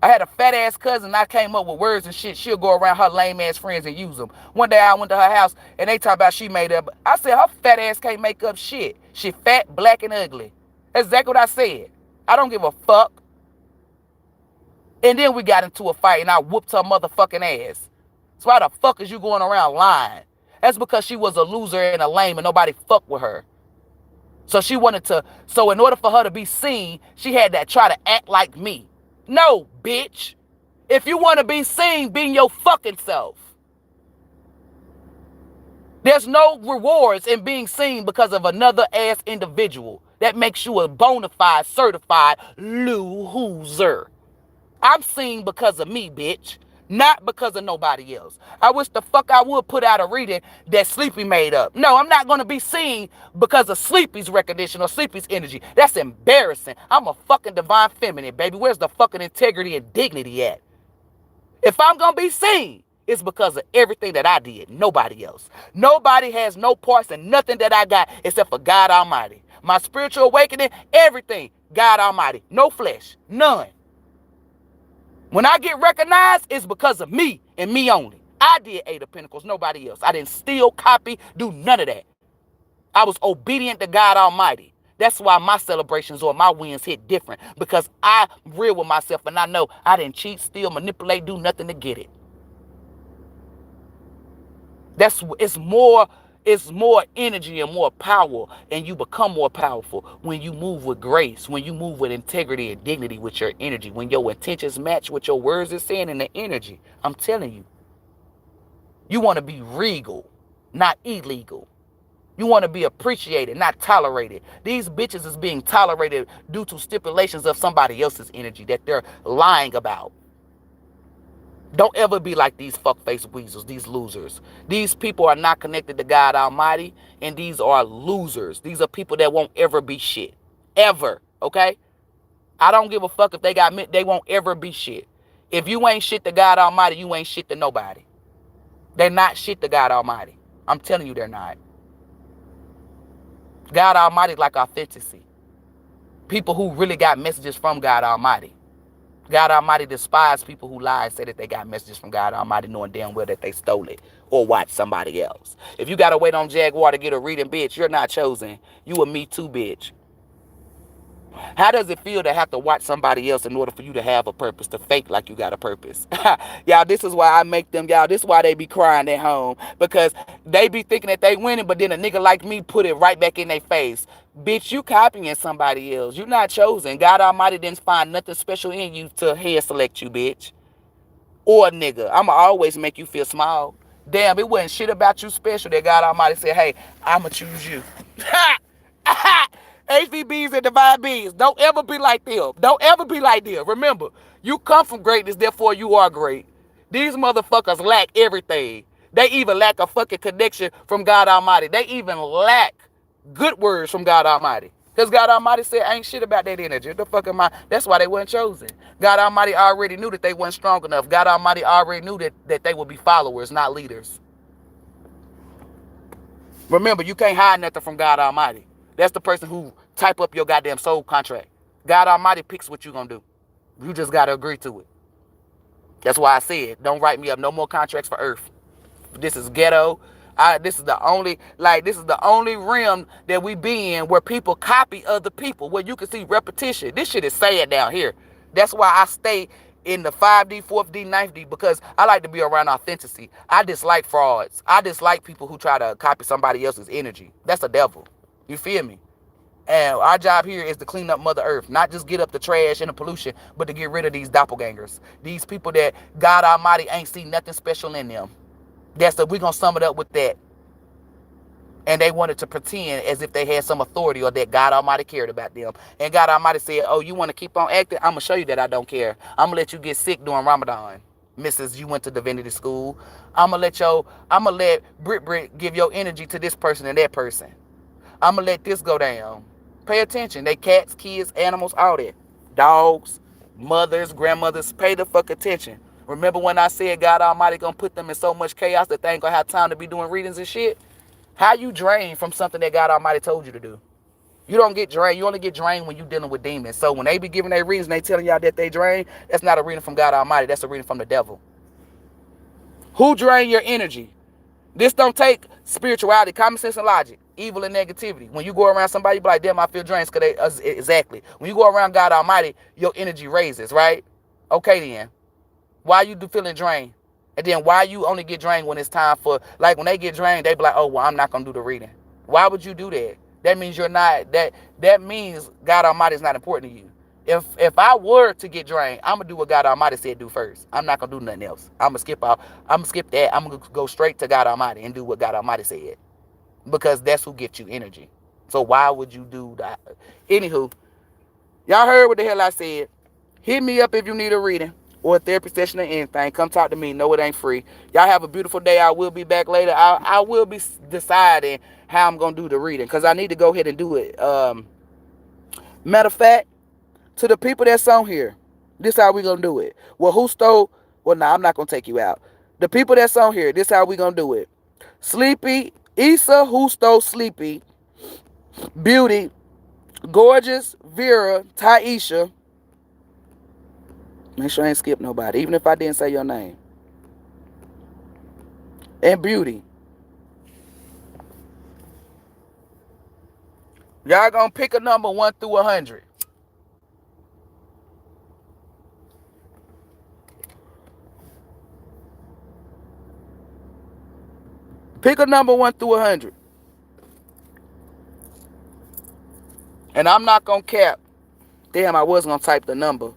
I had a fat ass cousin. I came up with words and shit. She'll go around her lame ass friends and use them. One day I went to her house and they talk about she made up. I said her fat ass can't make up shit. She fat, black, and ugly. That's exactly what I said. I don't give a fuck. And then we got into a fight and I whooped her motherfucking ass. So why the fuck is you going around lying? That's because she was a loser and a lame and nobody fucked with her. So she wanted to, so in order for her to be seen, she had to try to act like me. No, bitch. If you want to be seen, be your fucking self. There's no rewards in being seen because of another ass individual. That makes you a bona fide, certified loser. I'm seen because of me, bitch. Not because of nobody else. I wish the fuck I would put out a reading that Sleepy made up. No, I'm not going to be seen because of Sleepy's recognition or Sleepy's energy. That's embarrassing. I'm a fucking divine feminine, baby. Where's the fucking integrity and dignity at? If I'm going to be seen, it's because of everything that I did. Nobody else. Nobody has no parts in nothing that I got except for God Almighty. My spiritual awakening, everything, God Almighty. No flesh. None. When I get recognized, it's because of me and me only. I did Eight of Pentacles, nobody else. I didn't steal, copy, do none of that. I was obedient to God Almighty. That's why my celebrations or my wins hit different. Because I'm real with myself and I know I didn't cheat, steal, manipulate, do nothing to get it. It's more energy and more power, and you become more powerful when you move with grace, when you move with integrity and dignity with your energy, when your intentions match what your words are saying and the energy. I'm telling you, you want to be regal, not illegal. You want to be appreciated, not tolerated. These bitches is being tolerated due to stipulations of somebody else's energy that they're lying about. Don't ever be like these fuckface weasels, these losers. These people are not connected to God Almighty, and these are losers. These are people that won't ever be shit. Ever, okay? I don't give a fuck if they won't ever be shit. If you ain't shit to God Almighty, you ain't shit to nobody. They're not shit to God Almighty. I'm telling you they're not. God Almighty like authenticity. People who really got messages from God Almighty. God Almighty despises people who lie and say that they got messages from God Almighty knowing damn well that they stole it or watched somebody else. If you got to wait on Jaguar to get a reading, bitch, you're not chosen. You a Me Too, bitch. How does it feel to have to watch somebody else in order for you to have a purpose, to fake like you got a purpose? Y'all, this is why I make them, y'all, this is why they be crying at home. Because they be thinking that they winning, but then a nigga like me put it right back in their face. Bitch, you copying somebody else. You not chosen. God Almighty didn't find nothing special in you to hand select you, bitch. Or a nigga. I'ma always make you feel small. Damn, it wasn't shit about you special that God Almighty said, hey, I'ma choose you. HVBs and divine beings. Don't ever be like them. Don't ever be like them. Remember, you come from greatness, therefore you are great. These motherfuckers lack everything. They even lack a fucking connection from God Almighty. They even lack good words from God Almighty. Because God Almighty said, ain't shit about that energy. The fuck am I? That's why they weren't chosen. God Almighty already knew that they weren't strong enough. God Almighty already knew that they would be followers, not leaders. Remember, you can't hide nothing from God Almighty. That's the person who type up your goddamn soul contract. God Almighty picks what you're going to do. You just got to agree to it. That's why I said, don't write me up no more contracts for Earth. This is ghetto. This is the only realm that we be in where people copy other people, where you can see repetition. This shit is sad down here. That's why I stay in the 5D, 4D, 9D, because I like to be around authenticity. I dislike frauds. I dislike people who try to copy somebody else's energy. That's the devil. You feel me? And our job here is to clean up Mother Earth, not just get up the trash and the pollution, but to get rid of these doppelgangers. These people that God Almighty ain't seen nothing special in them. We're going to sum it up with that. And they wanted to pretend as if they had some authority or that God Almighty cared about them. And God Almighty said, oh, you want to keep on acting? I'm going to show you that I don't care. I'm going to let you get sick during Ramadan. Mrs. You went to divinity school. I'm going to let Brit give your energy to this person and that person. I'm going to let this go down. Pay attention. They cats, kids, animals, all that. Dogs, mothers, grandmothers, pay the fuck attention. Remember when I said God Almighty going to put them in so much chaos that they ain't going to have time to be doing readings and shit? How you drain from something that God Almighty told you to do? You don't get drained. You only get drained when you're dealing with demons. So when they be giving their readings and they telling y'all that they drain, that's not a reading from God Almighty. That's a reading from the devil. Who drain your energy? This don't take spirituality, common sense, and logic. Evil and negativity. When you go around somebody, you be like, damn, I feel drained. Exactly. When you go around God Almighty, your energy raises, right? Okay then. Why you feeling drained? And then why you only get drained when it's time for, like when they get drained, they be like, oh, well, I'm not going to do the reading. Why would you do that? That means you're not, that means God Almighty is not important to you. If I were to get drained, I'm going to do what God Almighty said do first. I'm not going to do nothing else. I'm going to skip out. I'm going to skip that. I'm going to go straight to God Almighty and do what God Almighty said. Because that's who gets you energy. So why would you do that? Anywho, y'all heard what the hell I said. Hit me up if you need a reading or a therapy session or anything. Come talk to me. No, it ain't free. Y'all have a beautiful day. I will be back later. I will be deciding how I'm going to do the reading because I need to go ahead and do it. Matter of fact, to the people that's on here, this how we going to do it. Well, who stole? Well, nah, I'm not going to take you out. The people that's on here, this how we going to do it. Sleepy, Issa, who stole Sleepy, Beauty, Gorgeous, Vera, Taisha. Make sure I ain't skip nobody, even if I didn't say your name. And Beauty. Y'all gonna pick a number 1 through 100. Pick a number 1 through 100. And I'm not gonna cap. Damn, I was gonna type the number.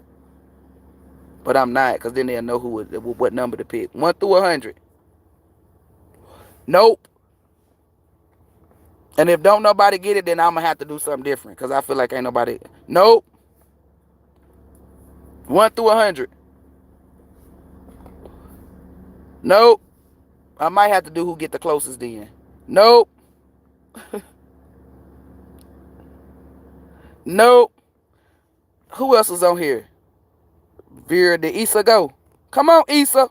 But I'm not, because then they'll know what number to pick. 1 through 100. Nope. And if don't nobody get it, then I'm gonna have to do something different. Because I feel like ain't nobody. Nope. 1 through 100. Nope. I might have to do who get the closest then. Nope. Nope. Who else is on here? Vera, did Issa go? Come on, Issa.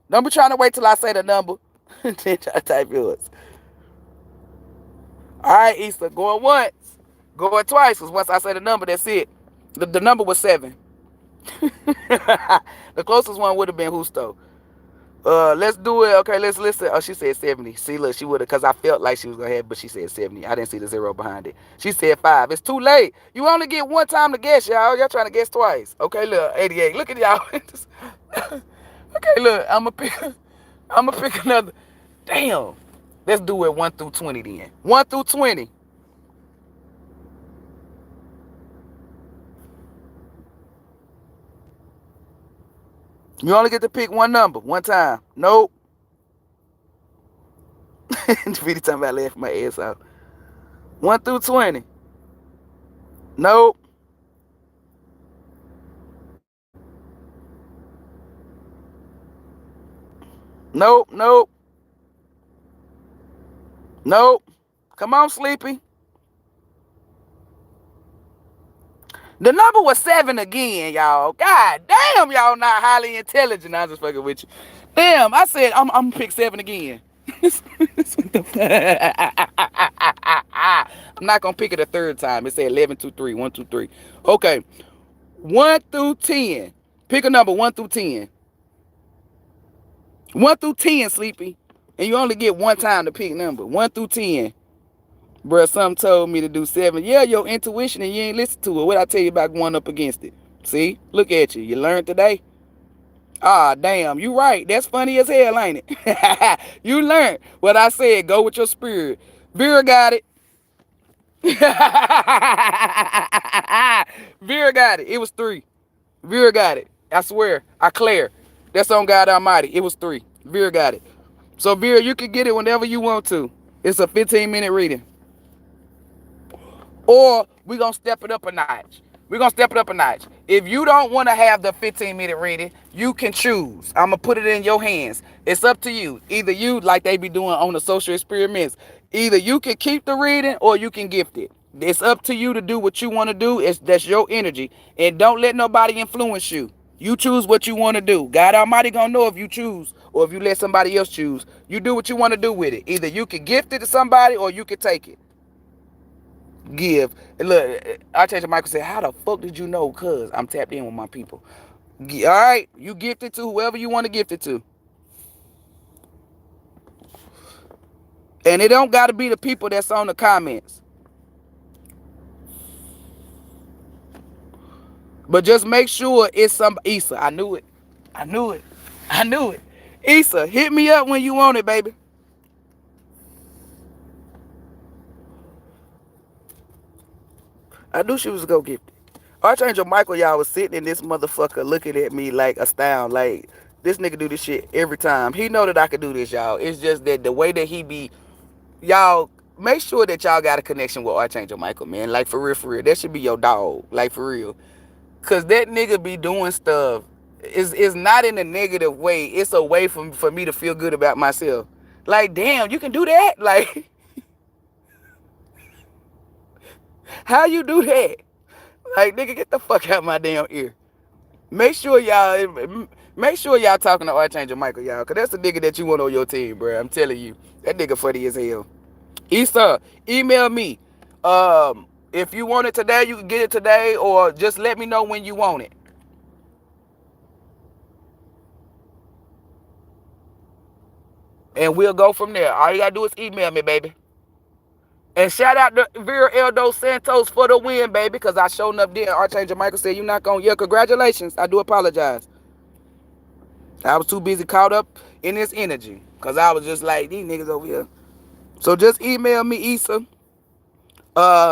Don't be trying to wait till I say the number. Then try to type yours. All right, Issa, going once. Going twice, because once I say the number, that's it. The number was 7. The closest one would have been Husto. Let's do it. Okay, let's listen. Oh, she said 70. See, look, she would have, because I felt like she was going to have, but she said 70. I didn't see the 0 behind it. She said 5. It's too late. You only get one time to guess, y'all. Y'all trying to guess twice. Okay, look, 88. Look at y'all. Okay, look, I'm going to pick another. Damn. Let's do it 1 through 20 then. 1 through 20. You only get to pick one number, one time. Nope. Really talking about laughing my ass out. 1 through 20. Nope. Nope, nope. Nope. Come on, Sleepy. The number was 7 again, y'all. God damn, y'all not highly intelligent. I'm just fucking with you. Damn, I said I'm gonna pick 7 again. I'm not gonna pick it a third time. It said 11 to 3. 1, 2, 3. Okay. 1 through 10. Pick a number 1 through 10. 1 through 10, Sleepy. And you only get one time to pick number. 1 through 10. Bruh, something told me to do 7. Yeah, your intuition, and you ain't listen to it. What I tell you about going up against it? See? Look at you. You learned today? Ah, damn. You right. That's funny as hell, ain't it? You learned what I said. Go with your spirit. Vera got it. Vera got it. It was 3. Vera got it. I swear. I declare. That's on God Almighty. It was 3. Vera got it. So, Vera, you can get it whenever you want to. It's a 15-minute reading. Or we're going to step it up a notch. We're going to step it up a notch. If you don't want to have the 15-minute reading, you can choose. I'm going to put it in your hands. It's up to you. Either you, like they be doing on the social experiments, either you can keep the reading or you can gift it. It's up to you to do what you want to do. That's your energy. And don't let nobody influence you. You choose what you want to do. God Almighty gonna know if you choose or if you let somebody else choose. You do what you want to do with it. Either you can gift it to somebody or you can take it. Give. And look, Archangel Michael said, how the fuck did you know? Cuz I'm tapped in with my people. All right, you gift it to whoever you want to gift it to. And it don't got to be the people that's on the comments. But just make sure it's some Issa. I knew it. I knew it. I knew it. Issa, hit me up when you want it, baby. I knew she was gonna gift it. Archangel Michael, y'all, was sitting in this motherfucker looking at me like astounded. Like, this nigga do this shit every time. He know that I could do this, y'all. It's just that the way that he be, y'all, make sure that y'all got a connection with Archangel Michael, man. Like, for real, for real. That should be your dog. Like, for real. Cause that nigga be doing stuff. It's not in a negative way. It's a way for me to feel good about myself. Like, damn, you can do that? Like, how you do that? Like, nigga, get the fuck out my damn ear. Make sure y'all talking to Archangel Michael, y'all. Cause that's the nigga that you want on your team, bro. I'm telling you. That nigga funny as hell. Issa, email me. If you want it today, you can get it today, or just let me know when you want it. And we'll go from there. All you gotta do is email me, baby. And shout out to Vera Eldo Santos for the win, baby, because I showed up there. Archangel Michael said, you're not gonna, yeah, congratulations. I do apologize. I was too busy caught up in this energy, because I was just like, these niggas over here. So just email me, Issa.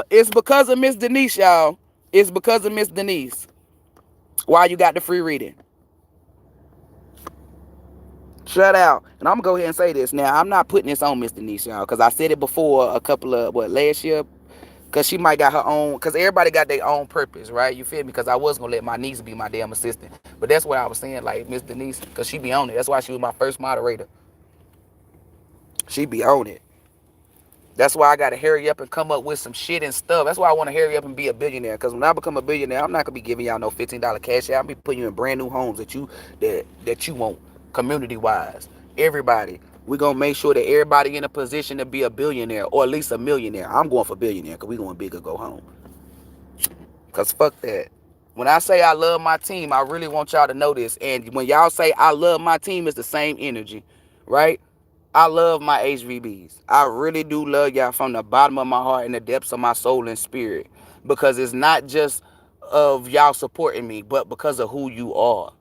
It's because of Miss Denise, y'all. It's because of Miss Denise. Why you got the free reading. Shut out. And I'm gonna go ahead and say this now. I'm not putting this on Miss Denise, y'all, because I said it before a couple of last year, because she might got her own, because everybody got their own purpose, right? You feel me? Because I was gonna let my niece be my damn assistant, but that's what I was saying, like Miss Denise, because she be on it. That's why she was my first moderator. She be on it. That's why I gotta hurry up and come up with some shit and stuff. That's why I want to hurry up and be a billionaire. Because when I become a billionaire, I'm not gonna be giving y'all no $15 cash out. I'm be putting you in brand new homes that you want, community wise. Everybody, we're gonna make sure that everybody in a position to be a billionaire or at least a millionaire. I'm going for billionaire because we going big or go home. Because fuck that. When I say I love my team, I really want y'all to know this. And when y'all say I love my team, it's the same energy, right? I love my HVBs. I really do love y'all from the bottom of my heart and the depths of my soul and spirit. Because it's not just of y'all supporting me, but because of who you are.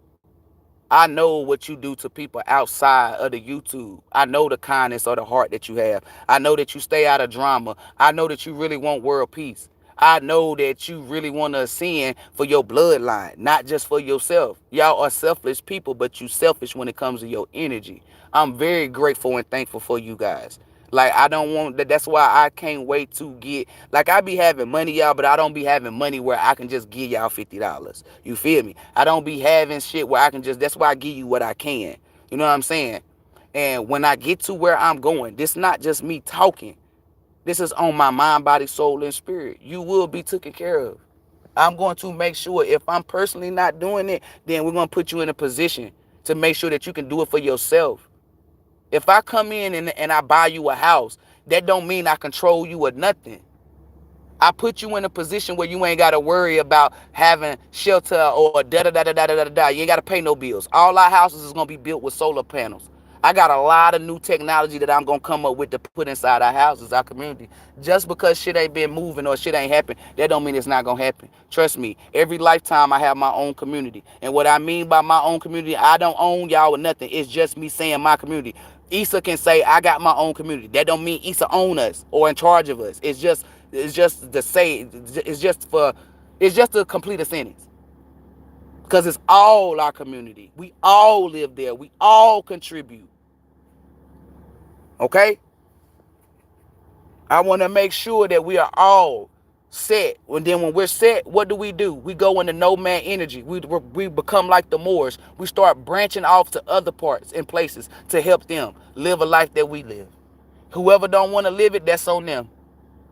I know what you do to people outside of the YouTube. I know the kindness or the heart that you have. I know that you stay out of drama. I know that you really want world peace. I know that you really want to ascend for your bloodline, not just for yourself. Y'all are selfless people, but you selfish when it comes to your energy. I'm very grateful and thankful for you guys. Like, I don't want that. That's why I can't wait to get, like, I be having money, y'all, but I don't be having money where I can just give y'all $50. You feel me? I don't be having shit where I can just, that's why I give you what I can. You know what I'm saying? And when I get to where I'm going, this not just me talking. This is on my mind, body, soul, and spirit. You will be taken care of. I'm going to make sure if I'm personally not doing it, then we're going to put you in a position to make sure that you can do it for yourself. If I come in and I buy you a house, that don't mean I control you or nothing. I put you in a position where you ain't got to worry about having shelter or da-da-da-da-da-da-da. You ain't got to pay no bills. All our houses is going to be built with solar panels. I got a lot of new technology that I'm going to come up with to put inside our houses, our community. Just because shit ain't been moving or shit ain't happening, that don't mean it's not going to happen. Trust me, every lifetime I have my own community. And what I mean by my own community, I don't own y'all or nothing. It's just me saying my community. Issa can say, I got my own community. That don't mean Issa own us or in charge of us. It's just to say, it's just to complete a sentence. Because it's all our community. We all live there. We all contribute. Okay? I want to make sure that we are all set. And then when we're set, what do? We go into no man energy. We become like the Moors. We start branching off to other parts and places to help them live a life that we live. Whoever don't want to live it, that's on them.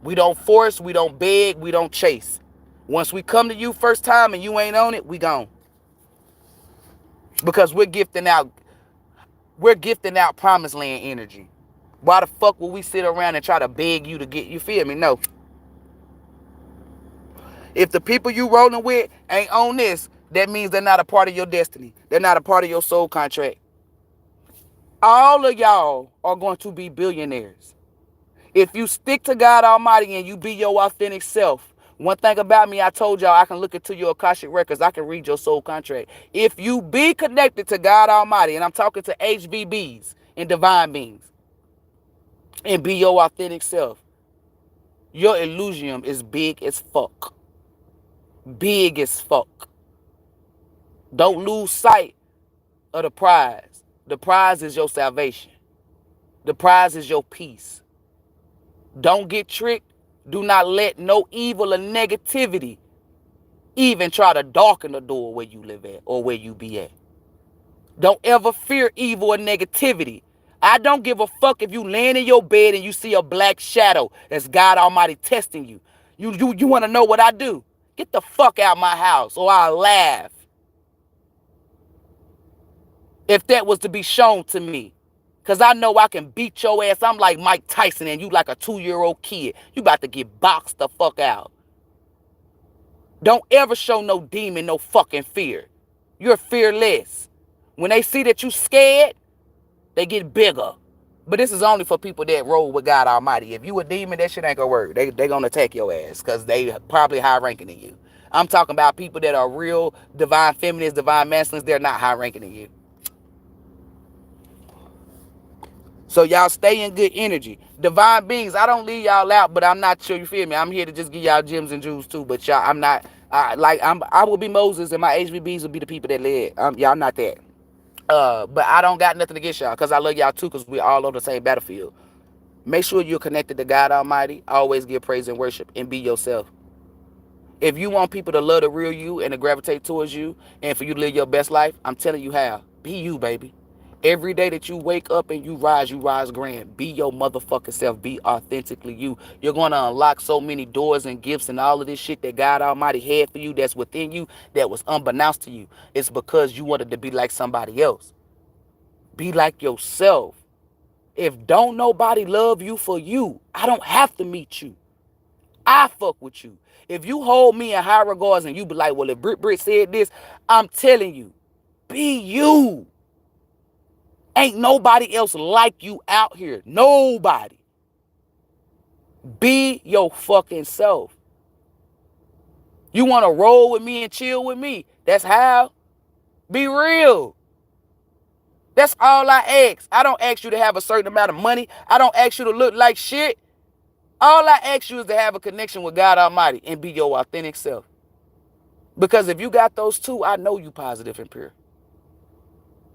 We don't force, we don't beg, we don't chase. Once we come to you first time and you ain't on it, we gone. Because we're gifting out promised land energy. Why the fuck will we sit around and try to beg you to get, you feel me? No. If the people you rolling with ain't on this, that means they're not a part of your destiny. They're not a part of your soul contract. All of y'all are going to be billionaires. If you stick to God Almighty and you be your authentic self, one thing about me, I told y'all I can look into your Akashic records. I can read your soul contract. If you be connected to God Almighty, and I'm talking to HVBs and divine beings, and be your authentic self, your ELOHYM is big as fuck. Big as fuck. Don't lose sight of the prize. The prize is your salvation. The prize is your peace. Don't get tricked. Do not let no evil or negativity even try to darken the door where you live at or where you be at. Don't ever fear evil or negativity. I don't give a fuck if you laying in your bed and you see a black shadow. That's God Almighty testing you. You want to know what I do? Get the fuck out my house or I'll laugh. If that was to be shown to me. Because I know I can beat your ass. I'm like Mike Tyson and you like a 2-year-old kid. You about to get boxed the fuck out. Don't ever show no demon no fucking fear. You're fearless. When they see that you scared, they get bigger. But this is only for people that roll with God Almighty. If you a demon, that shit ain't gonna work. They gonna attack your ass because they probably high ranking than you. I'm talking about people that are real divine feminists, divine masculines. They're not high ranking than you. So y'all stay in good energy. Divine beings, I don't leave y'all out, but I'm not sure, you feel me? I'm here to just give y'all gems and jewels too, but y'all, I'm not, I will be Moses and my HVBs will be the people that led. Y'all not that. But I don't got nothing against y'all because I love y'all too because we all on the same battlefield. Make sure you're connected to God Almighty. Always give praise and worship and be yourself. If you want people to love the real you and to gravitate towards you and for you to live your best life, I'm telling you how. Be you, baby. Every day that you wake up and you rise grand. Be your motherfucking self. Be authentically you. You're going to unlock so many doors and gifts and all of this shit that God Almighty had for you that's within you that was unbeknownst to you. It's because you wanted to be like somebody else. Be like yourself. If don't nobody love you for you, I don't have to meet you. I fuck with you. If you hold me in high regards and you be like, well, if Brit said this, I'm telling you, be you. Ain't nobody else like you out here. Nobody. Be your fucking self. You want to roll with me and chill with me? That's how. Be real. That's all I ask. I don't ask you to have a certain amount of money. I don't ask you to look like shit. All I ask you is to have a connection with God Almighty and be your authentic self. Because if you got those two, I know you positive and pure.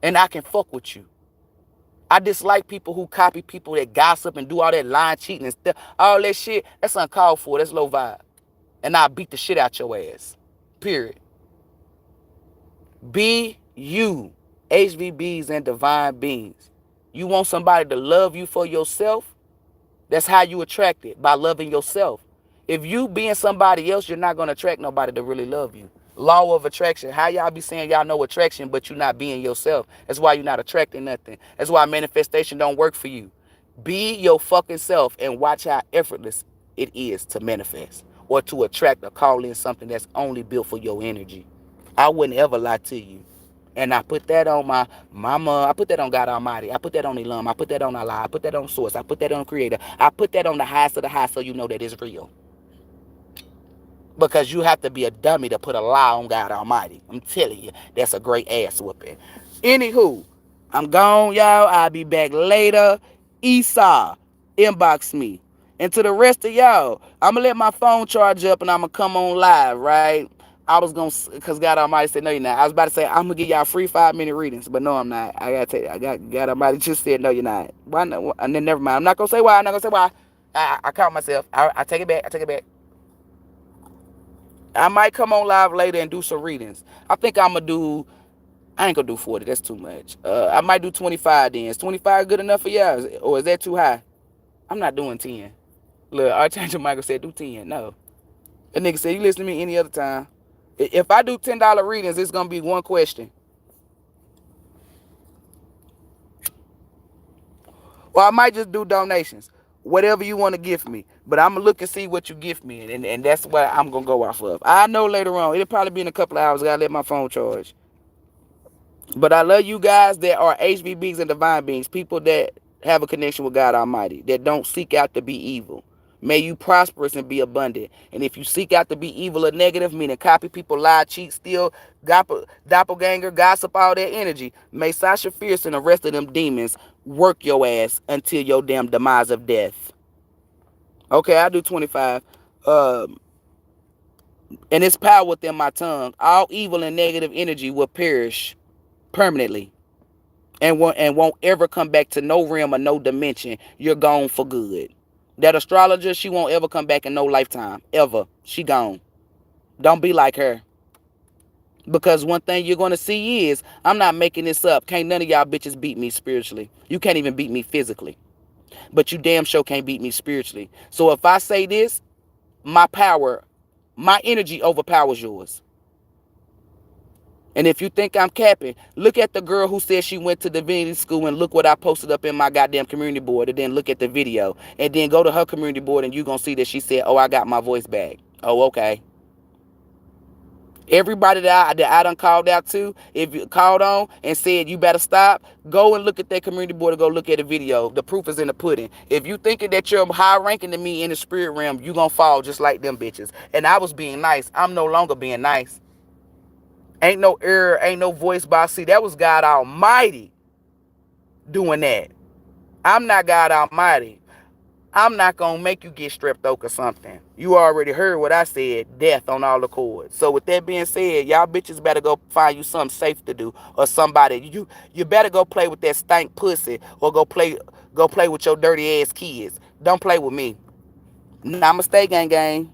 And I can fuck with you. I dislike people who copy people that gossip and do all that lying, cheating, and stuff. All that shit, that's uncalled for. That's low vibe. And I'll beat the shit out your ass. Period. Be you. HVBs and divine beings. You want somebody to love you for yourself? That's how you attract it, by loving yourself. If you being somebody else, you're not going to attract nobody to really love you. Law of attraction. How y'all be saying y'all know attraction, but you're not being yourself? That's why you're not attracting nothing. That's why manifestation don't work for you. Be your fucking self and watch how effortless it is to manifest or to attract or call in something that's only built for your energy. I wouldn't ever lie to you. And I put that on my mama. I put that on God Almighty. I put that on ELOHYM. I put that on Allah. I put that on Source. I put that on Creator. I put that on the highest of the high so you know that it's real. Because you have to be a dummy to put a lie on God Almighty. I'm telling you, that's a great ass whooping. Anywho, I'm gone, y'all. I'll be back later. Esau, inbox me. And to the rest of y'all, I'm going to let my phone charge up and I'm going to come on live, right? I was going to, because God Almighty said, no, you're not. I was about to say, I'm going to give y'all free 5-minute readings, but no, I'm not. I got to tell you, God Almighty just said, no, you're not. Why not? And then never mind. I'm not going to say why. I'm not going to say why. I caught myself. I take it back. I take it back. I might come on live later and do some readings. I think I'm going to do, I ain't going to do 40. That's too much. I might do 25 then. Is 25 good enough for y'all? Or is that too high? I'm not doing 10. Look, Archangel Michael said do 10. No. A nigga said, you listen to me any other time. If I do $10 readings, it's going to be one question. Or I might just do donations. Whatever you want to give me. But I'm going to look and see what you give me. And that's what I'm going to go off of. I know later on. It'll probably be in a couple of hours. I got to let my phone charge. But I love you guys that are HBBs and divine beings. People that have a connection with God Almighty. That don't seek out to be evil. May you prosperous and be abundant. And if you seek out to be evil or negative, meaning copy people, lie, cheat, steal, doppelganger, gossip, all that energy, may Sasha Fierce and the rest of them demons work your ass until your damn demise of death. Okay, I do 25. And it's power within my tongue. All evil and negative energy will perish permanently. And won't ever come back to no realm or no dimension. You're gone for good. That astrologer, she won't ever come back in no lifetime. Ever. She gone. Don't be like her. Because one thing you're going to see is, I'm not making this up. Can't none of y'all bitches beat me spiritually. You can't even beat me physically. But you damn sure can't beat me spiritually. So if I say this, my power, my energy overpowers yours. And if you think I'm capping, look at the girl who said she went to divinity school and look what I posted up in my goddamn community board, and then look at the video and then go to her community board and you're going to see that she said, oh, I got my voice back. Oh, okay. Everybody that I done called out to, if you called on and said you better stop, go and look at that community board and go look at the video. The proof is in the pudding. If you thinking that you're high ranking than me in the spirit realm, you gonna fall just like them bitches. And I was being nice. I'm no longer being nice. Ain't no error, ain't no voice box. See, that was God Almighty doing that. I'm not God Almighty. I'm not going to make you get strep throat or something. You already heard what I said, death on all the cords. So with that being said, y'all bitches better go find you something safe to do, or somebody. You better go play with that stank pussy, or go play with your dirty ass kids. Don't play with me. Namaste, gang gang.